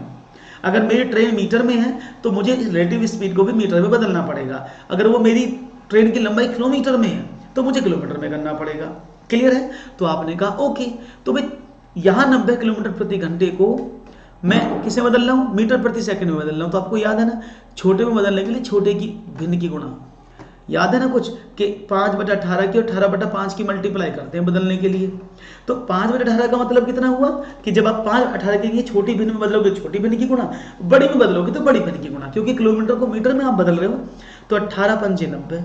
अगर मेरी ट्रेन मीटर में है तो मुझे रिलेटिव स्पीड को भी मीटर में बदलना पड़ेगा। अगर वो मेरी ट्रेन की लंबाई किलोमीटर में है तो मुझे किलोमीटर में करना पड़ेगा। क्लियर है? तो आपने कहा ओके। तो भाई यहाँ 90 किलोमीटर प्रति घंटे को मैं किसे बदल रहा हूँ? मीटर प्रति सेकंड में बदल रहा हूँ। तो आपको याद है ना, छोटे में बदलने के लिए छोटे की भिन्न की गुणा, याद है ना कुछ, कि 5/18 की और 18/5 की मल्टीप्लाई करते हैं बदलने के लिए। तो 5/18 का मतलब कितना हुआ कि जब आप 5/18 के लिए छोटी भिन्न में बदलोगे छोटी भिन्न की गुणा, बड़ी में बदलोगे तो बड़ी भिन्न की गुणा, क्योंकि किलोमीटर को मीटर में आप बदल रहे हो। तो 18 × 5 = 90,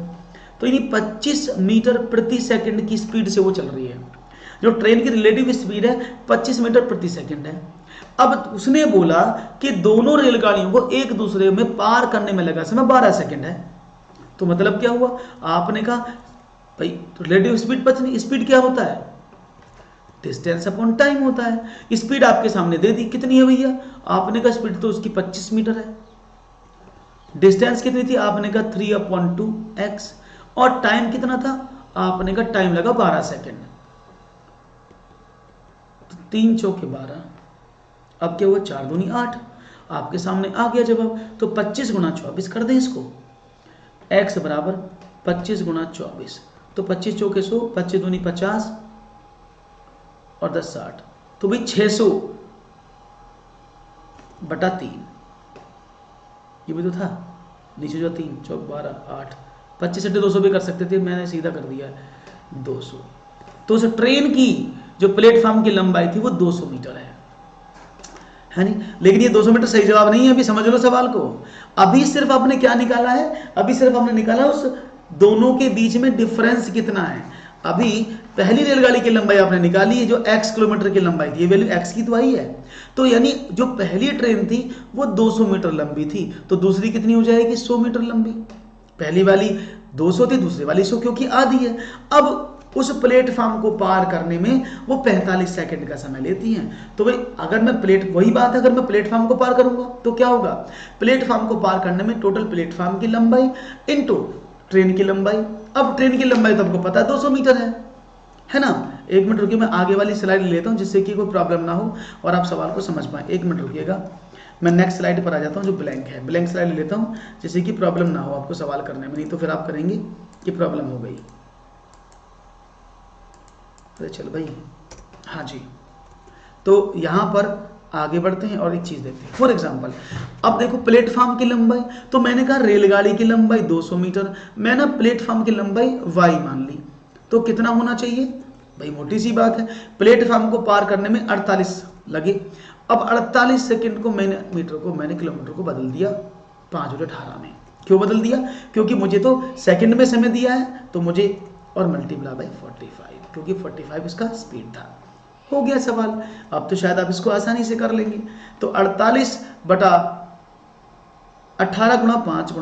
तो यानी 25 मीटर प्रति सेकंड की स्पीड से वो चल रही है। जो ट्रेन की रिलेटिव स्पीड है 25 मीटर प्रति सेकंड है। अब उसने बोला कि दोनों रेलगाड़ियों को एक दूसरे में पार करने में लगा समय 12 सेकंड है। तो मतलब क्या हुआ? आपने कहा भाई रिलेटिव स्पीड पता स्पीड क्या होता है? डिस्टेंस अपॉन टाइम होता है। स्पीड आपके सामने दे दी, कितनी है भैया? आपने कहा स्पीड तो उसकी 25 मीटर है। डिस्टेंस कितनी थी? आपने कहा 3/2x, और टाइम कितना था? आपने कहा टाइम लगा 12 सेकंड। तो 3 चौके 12, अब क्या हुआ? 4 दूनी 8, आपके सामने आ गया जवाब। तो 25 × 24 कर दें इसको, x = 25 × 24, तो 25 चौके 100, 25 दूनी 50 और 10 60, तो भाई 600/3, ये भी तो था नीचे जो 3 चौक 12 8, 25 × 200 भी कर सकते थे, मैंने सीधा कर दिया 200। तो उस ट्रेन की जो प्लेटफॉर्म की लंबाई थी वो 200 मीटर है नहीं। लेकिन ये 200 मीटर सही जवाब नहीं है, अभी समझ लो सवाल को। अभी सिर्फ आपने क्या निकाला है? अभी सिर्फ हमने निकाला उस दोनों के बीच में डिफरेंस कितना है। अभी पहली रेलगाड़ी की लंबाई आपने निकाली है जो x किलोमीटर की लंबाई थी, ये वैल्यू x की तो आई है। तो यानी जो पहली ट्रेन थी वो 200 मीटर लंबी थी, तो दूसरी कितनी हो जाएगी? 100 मीटर लंबी। पहली वाली 200 थी, दूसरी वाली 100, क्योंकि आधी है। अब उस प्लेटफॉर्म को पार करने में वो 45 सेकंड का समय लेती हैं। तो भाई अगर मैं वही बात है, अगर मैं प्लेटफॉर्म को पार करूंगा तो क्या होगा? प्लेटफॉर्म को पार करने में टोटल प्लेटफॉर्म की लंबाई इनटू ट्रेन की लंबाई। अब ट्रेन की लंबाई तो आपको पता है 200 मीटर है ना। 1 मिनट रुकिए, मैं आगे वाली स्लाइड लेता हूं जिससे कि कोई प्रॉब्लम ना हो और आप सवाल को समझ पाए। 1 मिनट रुकिएगा, मैं नेक्स्ट स्लाइड पर आ जाता हूं जो ब्लैंक है। ब्लैंक स्लाइड लेता हूं जिससे कि प्रॉब्लम ना हो आपको सवाल करने में, नहीं तो फिर आप करेंगे कि प्रॉब्लम हो गई। अरे चल भाई, हाँ जी। तो यहां पर आगे बढ़ते हैं और एक चीज देखते हैं। फॉर एग्जांपल अब देखो प्लेटफॉर्म की लंबाई, तो मैंने कहा रेलगाड़ी की लंबाई 200 मीटर, मैं ना प्लेटफॉर्म की लंबाई y मान ली, तो कितना होना चाहिए भाई? मोटी सी बात है, प्लेटफॉर्म को पार करने में 48 लगे। अब 48 सेकंड को मैंने किलोमीटर को बदल दिया 5/18 में। क्यों बदल दिया? क्योंकि मुझे तो सेकंड में समय दिया है, तो मुझे और मल्टीप्लाई बाय 45, क्योंकि 45 इसका स्पीड था। हो गया सवाल। अब तो शायद आप इसको आसानी से कर लेंगे। तो 48/18 × 5 ×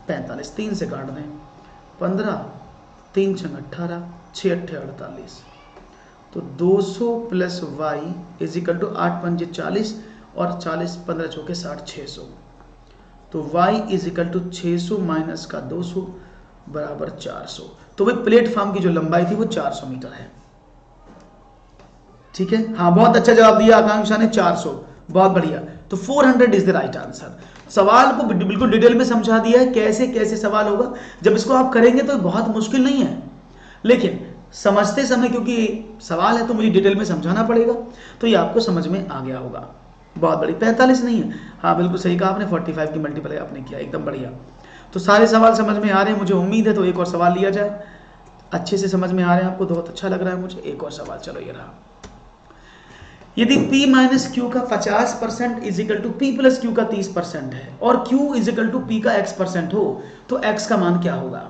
45, 3 से काट दें 15, 3 × 18, 6 × 8 = 48। तो 200 + y = 8 × 5 = 40 और 40 15 चौके 60, 600। तो y = 600 माइनस का 200 बराबर 400। तो भाई प्लेटफॉर्म की जो लंबाई थी वो 400 मीटर है। ठीक है, हाँ बहुत अच्छा जवाब दिया आकांक्षा ने, 400, बहुत बढ़िया। तो 400 इज द राइट आंसर। सवाल को बिल्कुल डिटेल में समझा दिया है कैसे कैसे सवाल होगा। जब इसको आप करेंगे तो बहुत मुश्किल नहीं है, लेकिन समझते समय क्योंकि सवाल है तो मुझे डिटेल में समझाना पड़ेगा, तो ये आपको समझ में आ गया होगा। बहुत बड़ी 45 नहीं है, हाँ बिल्कुल सही कहा आपने, 45 की मल्टीप्लाई आपने किया, एकदम बढ़िया। तो सारे सवाल समझ में आ रहे हैं मुझे उम्मीद है। तो एक और सवाल लिया जाए, अच्छे से समझ में आ रहे हैं आपको, बहुत अच्छा लग रहा है मुझे। एक और सवाल, चलो ये रहा। यदि P माइनस क्यू का 50% is equal to P plus Q का 30% है और Q is equal to P का x% हो तो x का मान क्या होगा?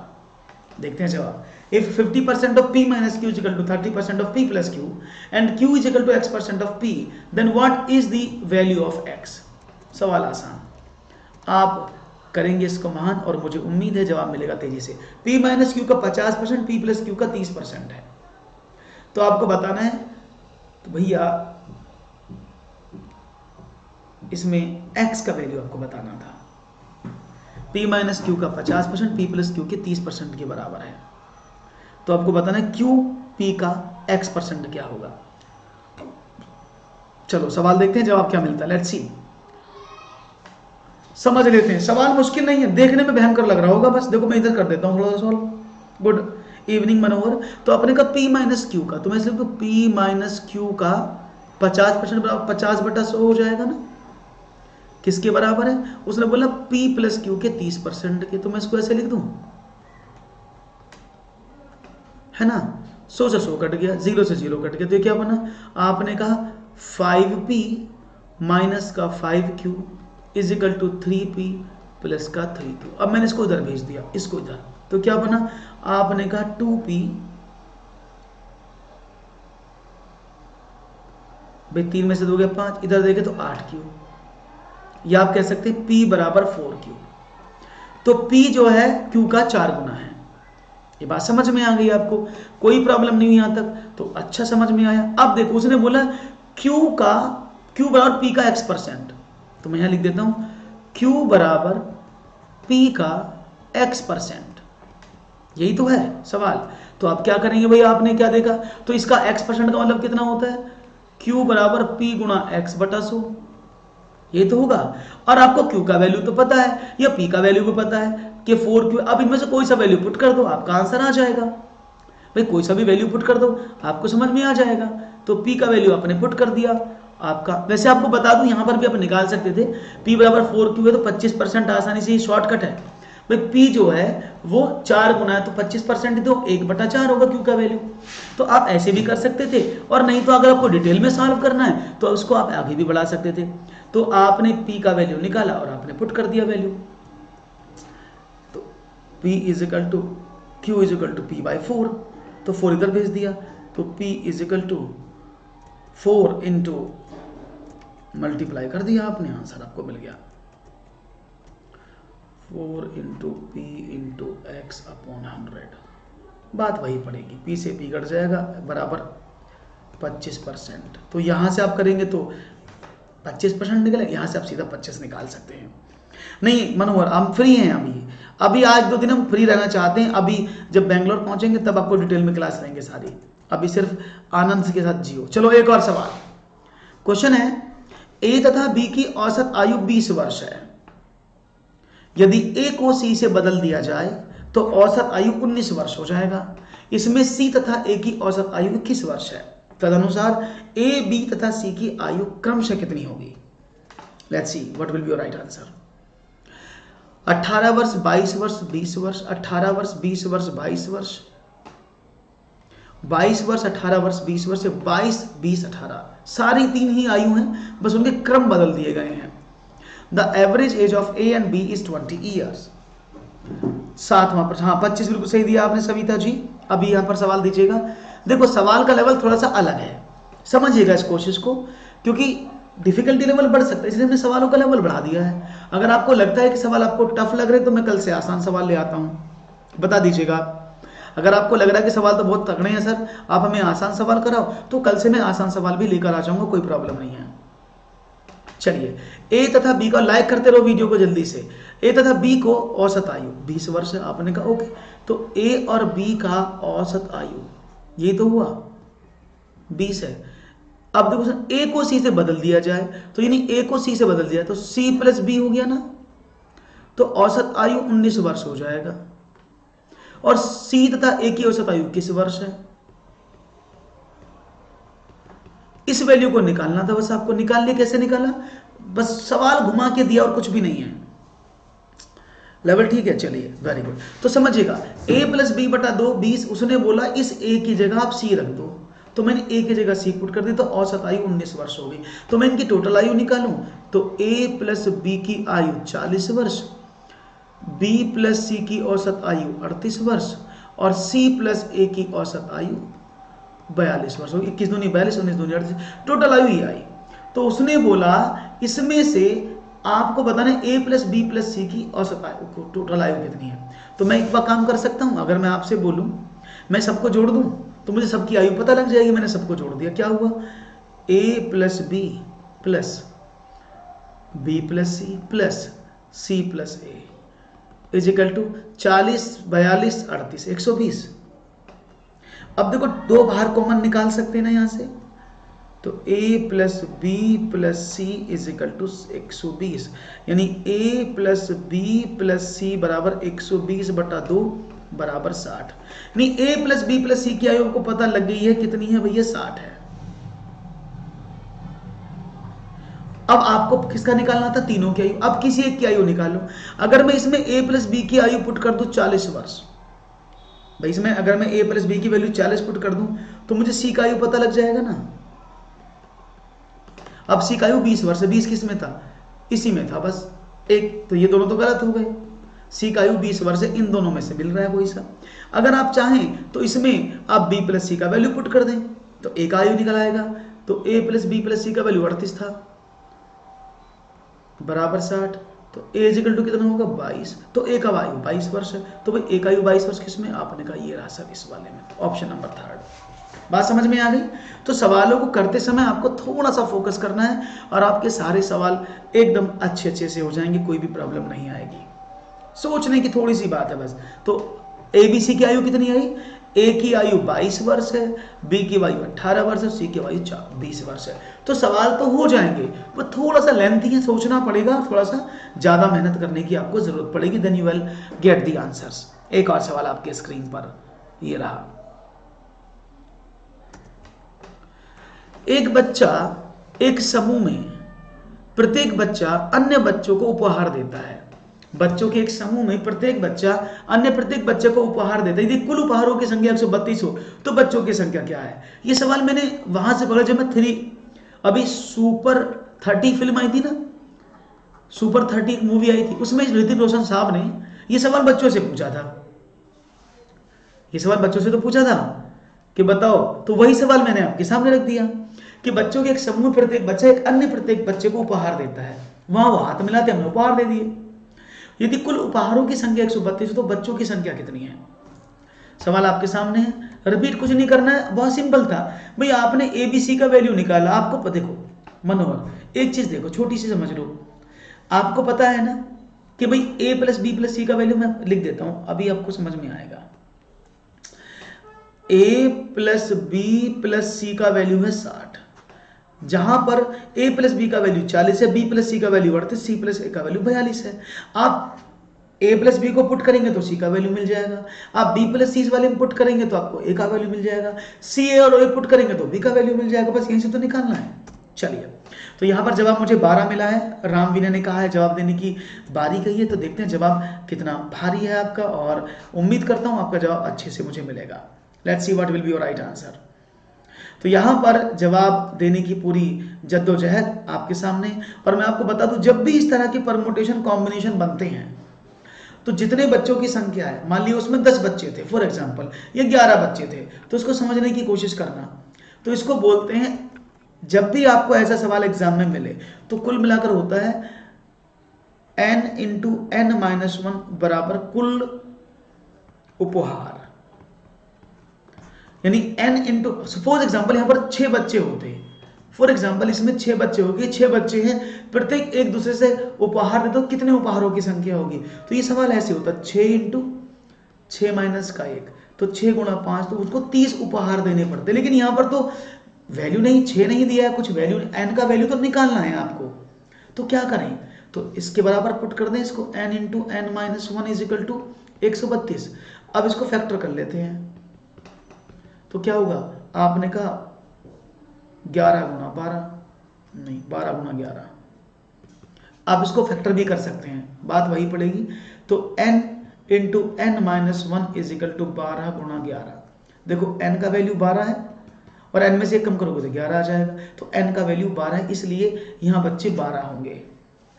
देखते हैं जवाब। If 50% of P minus Q is equal to 30% of P plus Q and Q is equal to x% of P, then what is the value of x? सवाल आसान, आप करेंगे इसको महान और मुझे उम्मीद है जवाब मिलेगा तेजी से। P माइनस क्यू का 50%, P प्लस क्यू का 30% है, तो आपको बताना है, तो भैया इसमें x का वैल्यू आपको बताना था। P माइनस क्यू का 50%, P प्लस क्यू के 30% के बराबर है, तो आपको बताना है Q P का x% क्या होगा। चलो सवाल देखते हैं जवाब क्या मिलता है, लेट्स सी, समझ लेते हैं। सवाल मुश्किल नहीं है, देखने में भयंकर लग रहा होगा, बस देखो मैं इधर कर देता हूँ थोड़ा सा सॉल्व। गुड इवनिंग मनोहर। तो अपने का P माइनस क्यू का, तो मैं सिर्फ P माइनस क्यू का 50% बराबर 50/100 हो जाएगा ना, किसके बराबर है? उसने बोला P प्लस क्यू के 30% के, तो मैं इसको ऐसे लिख दूं, है ना, 100 से 100 कट गया, 0 से 0 कट गया, तो ये क्या बना? आपने कहा 5P माइनस का 5Q is equal to 3P plus का 3Q। अब मैंने इसको इधर भेज दिया, इसको इधर, तो क्या बना? आपने कहा 2P, भाई 3 में से 2 गया 5, इधर देखे तो 8Q, या आप कह सकते हैं P बराबर 4Q। तो P जो है Q का 4 गुना है। ये बात समझ में आ गई आपको? कोई प्रॉब्लम नहीं हुई यहां तक, तो अच्छा समझ में आया। अब देखो उसने बोला Q बराबर P का x%, तो मैं यहां लिख देता हूं Q बराबर P का x%, यही तो है सवाल। तो आप क्या करेंगे भाई, आपने क्या देखा, तो इसका x% का मतलब कितना होता है? Q बराबर P गुणा x/100, ये तो होगा। और आपको Q का वैल्यू तो पता है या P का वैल्यू भी पता है कि 4Q। अब इनमें से कोई सा वैल्यू पुट कर दो, आपका आंसर आ जाएगा। भाई कोई सा भी वैल्यू पुट कर दो, आपको समझ में आ जाएगा। तो P का वैल्यू आपने पुट कर दिया आपका। वैसे आपको बता दूं यहां पर भी आप निकाल सकते थे, P बराबर 4Q है तो 25% आसानी से शॉर्टकट है। भाई P जो है वो 4 गुना है तो 25% ही तो 1/4 होगा Q का वैल्यू। तो आप ऐसे भी कर सकते थे, और नहीं तो अगर आपको डिटेल में सॉल्व करना है तो उसको आप आगे भी बढ़ा सकते थे। तो आपने P का वैल्यू निकाला और आपने पुट कर दिया वैल्यू, तो P is equal to Q is equal to P/4, तो 4 इधर भेज दिया, तो P is equal to 4 into multiply कर दिया आपने, आंसर आपको मिल गया 4 इंटू P इंटू x/100। बात वही पड़ेगी, P से P कट जाएगा बराबर 25%। तो यहां से आप करेंगे तो 25% निकलेगा, यहां से आप सीधा 25 निकाल सकते हैं। नहीं मनोहर हम फ्री हैं अभी आज 2 दिन हम फ्री रहना चाहते हैं। अभी जब बेंगलोर पहुंचेंगे तब आपको डिटेल में क्लास लेंगे सारी, अभी सिर्फ आनंद के साथ जियो। चलो एक और सवाल, क्वेश्चन है A तथा B की औसत आयु 20 वर्ष है। यदि A को C से बदल दिया जाए तो औसत आयु 19 वर्ष हो जाएगा। इसमें C तथा A की औसत आयु 21 वर्ष है। तदनुसार A, B तथा C की आयु क्रमशः कितनी होगी? Let's see what will be your right answer. 18 वर्ष, 22 वर्ष, 20 वर्ष, 18 वर्ष, 20 वर्ष, 22 वर्ष, 22 वर्ष, 18 वर्ष, 20 वर्ष, 22, 20, 18, सारी 3 ही आयु हैं, बस उनके क्रम बदल दिए गए हैं। The average age of A and B is 20 years. 7वां प्रश्न, हाँ 25 बिल्कुल सही दिया आपने सविता जी। अभी यहां पर सवाल दीजिएगा। देखो सवाल का लेवल थोड़ा सा अलग है, समझिएगा इस कोशिश को, क्योंकि डिफिकल्टी लेवल बढ़ सकता है, इसलिए हमने सवालों का लेवल बढ़ा दिया है। अगर आपको लगता है कि सवाल आपको टफ लग रहे तो मैं कल से आसान सवाल ले आता हूं, बता दीजिएगा। अगर आपको लग रहा है कि सवाल तो बहुत तगड़े हैं सर, आप हमें आसान सवाल कराओ, तो कल से मैं आसान सवाल भी लेकर आ जाऊंगा, कोई प्रॉब्लम नहीं है। चलिए A तथा B का लाइक करते रहो वीडियो को जल्दी से। A तथा B को औसत आयु 20 वर्ष है, आपने कहा ओके, तो A और B का औसत आयु ये तो हुआ 20 है। अब देखो सर A को C से बदल दिया जाए, तो यानी A को C से बदल दिया तो C प्लस B हो गया ना, तो औसत आयु 19 वर्ष हो जाएगा। और C तथा A की औसत आयु 21 वर्ष है। इस वैल्यू को निकालना था बस आपको। निकाल लिया, कैसे निकाला? बस सवाल घुमा के दिया और कुछ भी नहीं है। लेवल ठीक है, चलिए वेरी गुड। तो समझिएगा A प्लस B/2 20, उसने बोला इस A की जगह आप C रख दो, तो मैंने ए की जगह सी पुट कर दी, तो औसत आयु 19 वर्ष हो गई। तो मैं इनकी टोटल आयु निकालूं तो ए प्लस बी की आयु 40 वर्ष, बी प्लस सी की औसत आयु 38 वर्ष और सी प्लस ए की औसत आयु 42 वर्ष होगी। 21 दूनी 42, 19 दूनी 38, टोटल आयु ये आई। तो उसने बोला इसमें से आपको बताना ए प्लस बी प्लस सी की औसत आयु, टोटल आयु कितनी है। तो मैं एक बार काम कर सकता हूं, अगर मैं आपसे बोलूं मैं सबको जोड़ दूं तो मुझे सबकी आयु पता लग जाएगी। मैंने सबको जोड़ दिया, क्या हुआ, a plus b plus b plus c plus c plus a is equal to 40, 42, 38, 120। अब देखो दो बाहर कॉमन निकाल सकते हैं ना यहां से, तो a plus b plus c is equal to 120, यानी a plus b plus c बराबर 120/2 बराबर 60। यानी a plus b plus c की आयु को पता लग गई है, कितनी है भैया, 60 है। अब आपको किसका निकालना था, तीनों की आयु। अब किसी एक की आयु निकालो। अगर मैं इसमें a प्लस बी की आयु पुट कर दूं 40 वर्ष, भाई इसमें अगर मैं a प्लस बी की वैल्यू 40 पुट कर दूं तो मुझे c का आयु पता लग जाएगा ना। अब सी का आयु 20 वर्ष है, 20 किस में था, इसी में था बस एक, तो ये दोनों तो गलत हो गए। सी का आयु 20 वर्ष है, इन दोनों में से मिल रहा है कोई सा। अगर आप चाहें तो इसमें आप बी प्लस सी का वैल्यू पुट कर दें तो ए का आयु निकल आएगा। तो ए प्लस बी प्लस सी का वैल्यू 38 था बराबर 60, तो ए इक्वल टू कितना होगा, 22। तो ए का आयु 22 वर्ष है, तो भाई ए का आयु 22 वर्ष किसमें, आपने कहा ये रहा सब इस वाले में, ऑप्शन नंबर 3। बात समझ में आ गई। तो सवालों को करते समय आपको थोड़ा सा फोकस करना है और आपके सारे सवाल एकदम अच्छे से हो जाएंगे, कोई भी प्रॉब्लम नहीं आएगी। सोचने की थोड़ी सी बात है बस। तो ए बी सी की आयु कितनी आई, ए की आयु 22 वर्ष है, बी की आयु 18 वर्ष है, सी की आयु 20 वर्ष है। तो सवाल तो हो जाएंगे, वो थोड़ा सा लेंथी है, सोचना पड़ेगा, थोड़ा सा ज्यादा मेहनत करने की आपको जरूरत पड़ेगी, then you will get the answers. एक और सवाल आपके स्क्रीन पर ये रहा। एक बच्चा एक समूह में, प्रत्येक बच्चा अन्य बच्चों को उपहार देता है। बच्चों के एक समूह में प्रत्येक बच्चा अन्य प्रत्येक बच्चे को उपहार देता है। यदि कुल उपहारों की संख्या 132 हो तो बच्चों की संख्या क्या है। ये सवाल मैंने वहां से पढ़ा जब मैं अभी सुपर 30 फिल्म आई थी ना, सुपर 30 मूवी आई थी, उसमें ऋतिक रोशन साहब ने ये सवाल बच्चों से पूछा था। ये सवाल बच्चों से तो पूछा था कि बताओ, तो वही सवाल मैंने आपके सामने रख दिया कि बच्चों के एक समूह में प्रत्येक बच्चा एक अन्य प्रत्येक बच्चे को उपहार देता है। वहां वो हाथ मिलाते, हमने उपहार दे दिए। यदि कुल उपहारों की संख्या 132 तो बच्चों की संख्या कितनी है। सवाल आपके सामने है, रिपीट कुछ नहीं करना है, बहुत सिंपल था भाई। आपने एबीसी का वैल्यू निकाला, आपको देखो मनोहर एक चीज देखो, छोटी सी समझ लो। आपको पता है ना कि भाई ए प्लस बी प्लस सी का वैल्यू मैं लिख देता हूं, अभी आपको समझ में आएगा। ए प्लस बी प्लस सी का वैल्यू है 60, जहां पर a प्लस बी का वैल्यू 40 है, b प्लस सी का वैल्यू 38, c प्लस ए का वैल्यू 42 है। आप a प्लस बी को पुट करेंगे तो c का वैल्यू मिल जाएगा, आप b प्लस सी वाले में पुट करेंगे तो आपको a का वैल्यू मिल जाएगा, c a और a पुट करेंगे तो b का वैल्यू मिल जाएगा। बस यहीं से तो निकालना है। चलिए, तो यहां पर जवाब मुझे 12 मिला है। राम विनय ने कहा है जवाब देने की बारी गई है, तो देखते हैं जवाब कितना भारी है आपका, और उम्मीद करता हूं आपका जवाब अच्छे से मुझे मिलेगा। Let's see what will be your right answer. तो यहां पर जवाब देने की पूरी जद्दोजहद आपके सामने। और मैं आपको बता दूं, जब भी इस तरह के परमुटेशन कॉम्बिनेशन बनते हैं तो जितने बच्चों की संख्या है, मान लिया उसमें 10 बच्चे थे फॉर एग्जांपल, या 11 बच्चे थे, तो इसको समझने की कोशिश करना। तो इसको बोलते हैं, जब भी आपको ऐसा सवाल एग्जाम में मिले तो कुल मिलाकर होता है n इंटू n माइनस 1 बराबर कुल उपहार, यानी n इंटू, सपोज एग्जाम्पल यहां पर 6 बच्चे होते, फॉर एग्जाम्पल इसमें 6 बच्चे हो गए, 6 बच्चे हैं, प्रत्येक एक दूसरे से उपहार दे दो, कितने उपहारों की संख्या होगी। तो ये सवाल ऐसे होता, 6 इंटू 6 माइनस का 1, तो 6 गुणा 5, तो उसको 30 उपहार देने पड़ते। लेकिन यहां पर तो वैल्यू नहीं, 6 नहीं दिया है, कुछ वैल्यू n का वैल्यू तो निकालना है आपको। तो क्या करें, तो इसके बराबर पुट कर दें इसको, n into n minus 1 is equal to 132। अब इसको फैक्टर कर लेते हैं, तो क्या होगा, आपने कहा 11 गुना 12, नहीं 12 गुना 11, आप इसको फैक्टर भी कर सकते हैं, बात वही पड़ेगी। तो n into n minus 1 is equal to 12 गुना 11। देखो n का वैल्यू 12 है और n में से 1 कम करोगे तो 11 आ जाएगा। तो n का वैल्यू 12 है, इसलिए यहाँ बच्चे 12 होंगे।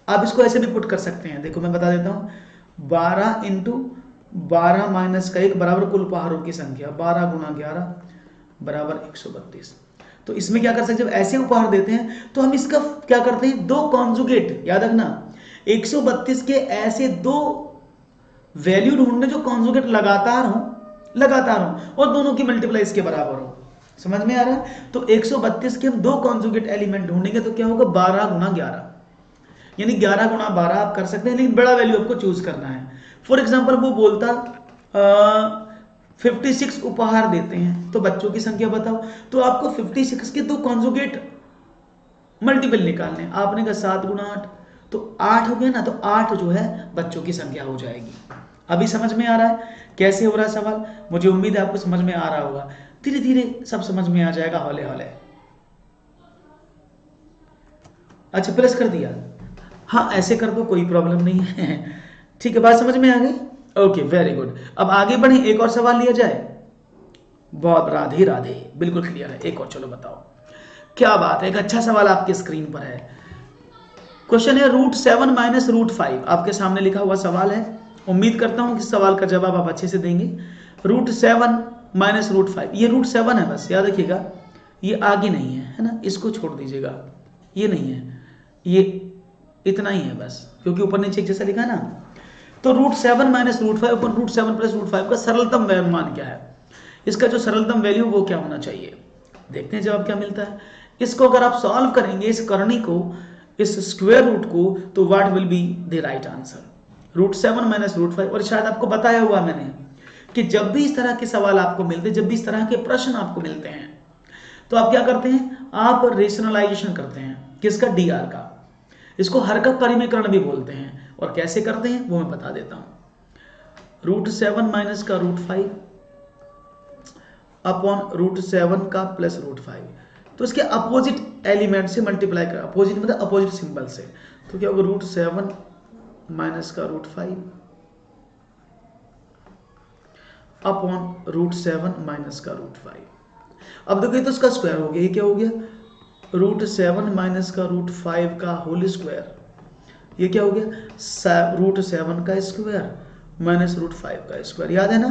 आप इसको ऐसे भी पुट कर सकते हैं, देखो मैं बता देता हूँ, 12 इंटू 12 माइनस का 1 बराबर कुल उपहारों की संख्या, 12 गुणा 11 बराबर 132। तो इसमें क्या कर सकते हैं, जब ऐसे उपहार देते हैं तो हम इसका क्या करते हैं, दो कॉन्जुगेट, याद रखना 132 के ऐसे दो वैल्यू ढूंढने जो कॉन्जुगेट लगातार हो और दोनों की मल्टीप्लाई इसके बराबर हो। समझ में आ रहा है? तो 132 के हम दो कॉन्जुगेट एलिमेंट ढूंढेंगे तो क्या होगा, 12 गुणा 11, यानी 11 गुणा 12 आप कर सकते हैं, लेकिन बड़ा वैल्यू आपको चूज करना है। फॉर एग्जाम्पल वो बोलता 56 उपहार देते हैं तो बच्चों की संख्या बताओ, तो आपको 56 के दो कॉन्जुगेट मल्टीपल निकालने, आपने कहा 7 गुणा 8, तो 8 हो गया ना, तो 8 जो है बच्चों की संख्या हो जाएगी। अभी समझ में आ रहा है कैसे हो रहा है सवाल? मुझे उम्मीद है आपको समझ में आ रहा होगा, धीरे धीरे सब समझ में आ जाएगा, हौले हौले। अच्छा प्लस कर दिया, हाँ ऐसे कर दो, कोई प्रॉब्लम नहीं है। ठीक है, बात समझ में आ गई? Okay very good. अब आगे बढ़े, एक और सवाल लिया जाए। बहुत राधे राधे, बिल्कुल क्लियर है, एक और चलो बताओ। क्या बात है, एक अच्छा सवाल आपकी स्क्रीन पर है। क्वेश्चन है √7 माइनस √5, आपके सामने लिखा हुआ सवाल है। उम्मीद करता हूं कि सवाल का जवाब आप अच्छे से देंगे। √7 माइनस √5, ये √7 है बस, याद रखिएगा, ये आगे नहीं है ना, इसको छोड़ दीजिएगा, ये नहीं है, ये इतना ही है बस, क्योंकि ऊपर नीचे एक जैसा लिखा है ना। तो √7 माइनस √5 और √7 प्लस √5 का सरलतम मान क्या है, इसका जो सरलतम वैल्यू वो क्या होना चाहिए, देखते हैं जवाब क्या मिलता है। इसको अगर आप सॉल्व करेंगे, इस करनी को, इस स्क्वायर रूट को, तो what will be the right answer, √7 minus √5। और शायद आपको बताया हुआ मैंने कि जब भी इस तरह के सवाल आपको मिलते हैं, जब भी इस तरह के प्रश्न आपको मिलते हैं, तो आप क्या करते हैं, आप रेशनलाइजेशन करते हैं, किसका, dr का। इसको हर का परिमीकरण भी बोलते हैं, और कैसे करते हैं वो मैं बता देता हूं। √7 माइनस का √5 अपॉन √7 का प्लस √5, तो इसके अपोजिट एलिमेंट से मल्टीप्लाई कर, अपोजिट मतलब अपोजिट सिंबल से, तो क्या होगा, √7 माइनस का √5 अपॉन √7 माइनस का √5। अब देखो ये तो इसका स्क्वायर हो गया, ये क्या हो गया, √7 माइनस का √5 का होल स्क्वायर, ये क्या हो गया, √7 का स्क्वायर माइनस √5 का स्क्वायर। याद है ना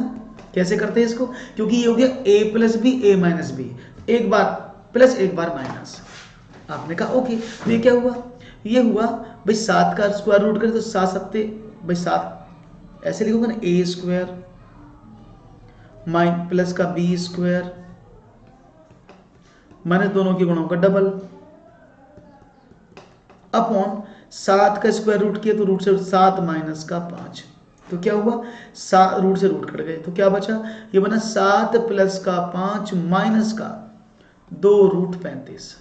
कैसे करते हैं इसको, क्योंकि ये हो गया a plus b, a minus b, एक बार प्लस एक बार माइनस। आपने कहा ओके, तो ये क्या हुआ, ये हुआ भाई 7 का स्क्वायर रूट करें तो 7 सत्ते भाई 7, ऐसे लिखोगे ना, a स्क्वायर माइन प्लस का b स्क्वायर माइनस दोनों के गुणों का डबल अपॉन 7 का स्क्वायर रूट किया तो रूट से 7 माइनस का 5, तो क्या हुआ, रूट से रूट कट गए, तो क्या बचा, ये बना 7 प्लस का 5 माइनस का 2√35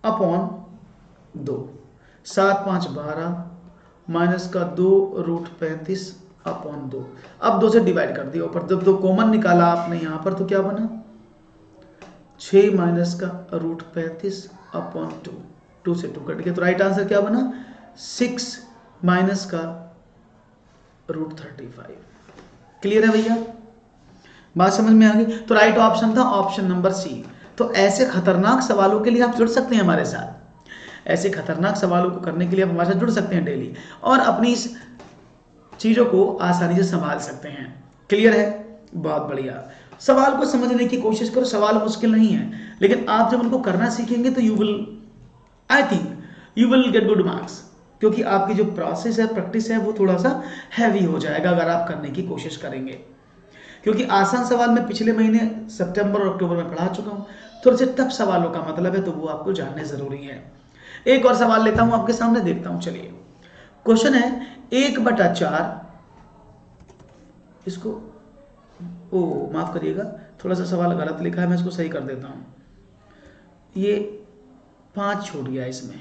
अपॉन 2, 7 5 12 माइनस का 2√35 अपॉन 2। अब 2 से डिवाइड कर दिया ऊपर, जब 2 कॉमन निकाला आपने यहां पर, तो क्या बना, 6 माइनस का √35 अपॉन 2, 2 से 2 कट गया, तो राइट आंसर क्या बना, 6 माइनस का √35। क्लियर है भैया, बात समझ में आ गई? तो राइट ऑप्शन था ऑप्शन नंबर सी। तो ऐसे खतरनाक सवालों के लिए आप जुड़ सकते हैं हमारे साथ, ऐसे खतरनाक सवालों को करने के लिए आप हमारे साथ जुड़ सकते हैं डेली, और अपनी इस चीजों को आसानी से संभाल सकते हैं। क्लियर है, बहुत बढ़िया। सवाल को समझने की कोशिश करो, सवाल मुश्किल नहीं है, लेकिन आप जब उनको करना सीखेंगे तो you will, I think you will get good marks, क्योंकि आपकी जो प्रोसेस है, प्रैक्टिस है, वो थोड़ा सा हैवी हो जाएगा अगर आप करने की कोशिश करेंगे। क्योंकि आसान सवाल मैं पिछले महीने सितंबर और अक्टूबर में पढ़ा चुका हूँ, थोड़े से टफ सवालों का मतलब है, तो वो आपको जानने जरूरी है। एक और सवाल लेता हूं आपके सामने, देखता हूं, चलिए। क्वेश्चन है 1/4, इसको माफ करिएगा, थोड़ा सा सवाल गलत लिखा है, मैं इसको सही कर देता हूं। ये 5 छूट गया इसमें,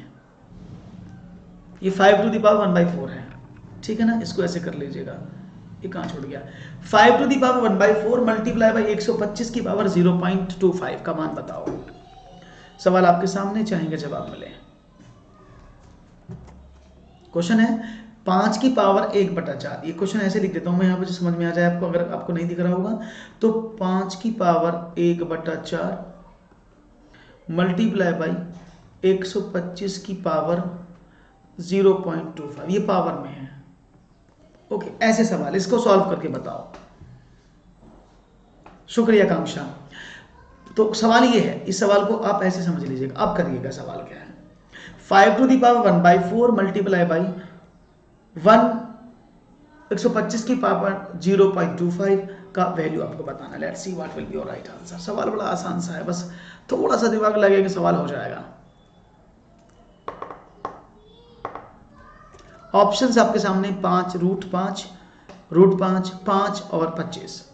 ये 5⁴ है, ठीक है ना, इसको ऐसे कर लीजिएगा, ये कहां छूट गया, 5⁴ मल्टीप्लाई बाई 125 की पावर 0.25 का मान बताओ। सवाल आपके सामने, चाहेंगे जवाब मिले। क्वेश्चन है 5 की पावर 1/4, ये क्वेश्चन ऐसे लिख देता हूं मैं यहाँ पे, जो समझ में आ जाए आपको, अगर आपको नहीं दिख रहा होगा तो 5 की पावर 1/4 मल्टीप्लाई बाई 125 की पावर 0.25, ये पावर में है। ओके, ऐसे सवाल, इसको सॉल्व करके बताओ। शुक्रिया कांक्षा। तो सवाल ये है, इस सवाल को आप ऐसे समझ लीजिएगा। अब करिएगा, सवाल क्या है, 5 to the power 1/4 multiply by 125 की पावर 0.25 का वैल्यू आपको बताना। Let's see what will be your right answer. सवाल बड़ा आसान सा है, बस थोड़ा सा दिमाग लगेगा कि सवाल हो जाएगा। ऑप्शंस आपके सामने 5, √5, √5, 5 और 25।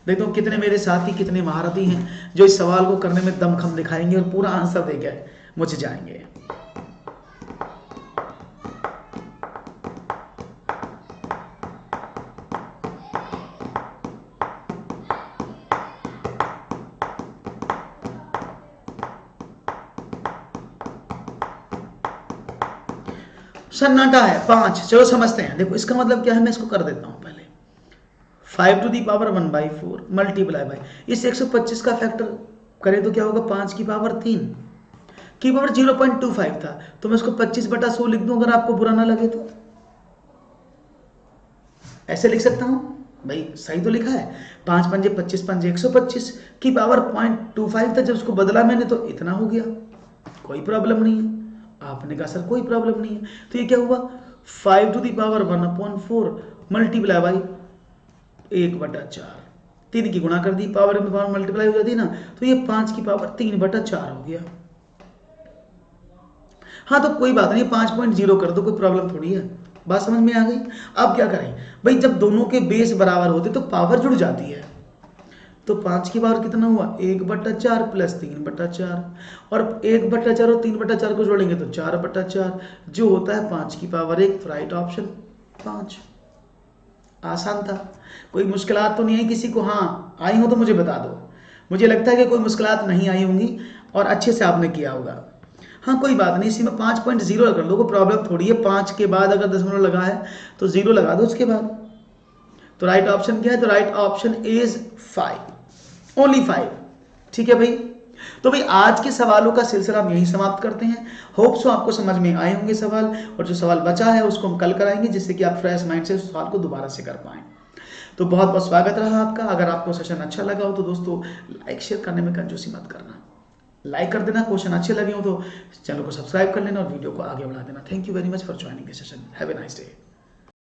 देखो कितने मेरे साथी कितने महारथी हैं जो इस सवाल को करने में दमखम दिखाएंगे और पूरा आंसर देकर मुझे जाएंगे। सन्नाटा है। 5, चलो समझते हैं। देखो इसका मतलब क्या है, मैं इसको कर देता हूं पहले। 5 to the power 1/4 multiply by, इस 125 का फैक्टर करें तो क्या होगा, 5 की पावर 3 की पावर 0.25 था, तो मैं इसको 25/100 लिख दूं, अगर आपको बुरा ना लगे तो। ऐसे लिख सकता हूं भाई, सही तो लिखा है। 5 पंजे 25, 5 125 की पावर 0.25 था, जब उसको बदला मैंने तो इतना हो गया, कोई प्रॉब्लम नहीं है। आपने कहा सर कोई प्रॉब्लम नहीं है, तो ये क्या हुआ, 5 to the power 1/4 multiply by 1/4, 3 की गुणा कर दी, पावर में पावर मल्टीप्लाई हो जाती है ना, तो ये 5 की पावर 3/4 हो गया। हाँ तो कोई बात नहीं, 5.0 कर दो, कोई प्रॉब्लम थोड़ी है। बात समझ में आ गई। अब क्या करें भाई, जब दोनों के बेस बराबर होते तो पावर जुड़ जाती है। तो 5 की पावर कितना हुआ, 1/4 प्लस 3/4, और 1/4 और 3/4 को जोड़ेंगे तो 4/4, जो होता है 5 की पावर 1। Right option 5। आसान था, कोई मुश्किलात तो नहीं आई किसी को? हाँ आई हो तो मुझे बता दो। मुझे लगता है कि कोई मुश्किलात नहीं आई होंगी और अच्छे से आपने किया होगा। हाँ कोई बात नहीं, इसी में 5.0 कर लो, कोई प्रॉब्लम थोड़ी है। 5 के बाद अगर दशमलव लगा है तो 0 लगा दो उसके बाद। तो राइट ऑप्शन क्या है, तो राइट ऑप्शन इज 5, ओनली 5। ठीक है भाई। तो भाई आज के सवालों का सिलसिला हम यहीं समाप्त करते हैं। होप सो आपको समझ में आए होंगे सवाल, और जो सवाल बचा है उसको हम कल कराएंगे, जिससे कि आप फ्रेश माइंड से उस सवाल को दोबारा से कर पाएं। तो बहुत बहुत स्वागत रहा आपका। अगर आपको सेशन अच्छा लगा हो तो दोस्तों लाइक शेयर करने में कंजूसी मत करना, लाइक कर देना। क्वेश्चन अच्छे लगे हो तो चैनल को सब्सक्राइब कर लेना और वीडियो को आगे बढ़ा देना। Thank you very much for joining this session. Have a nice day.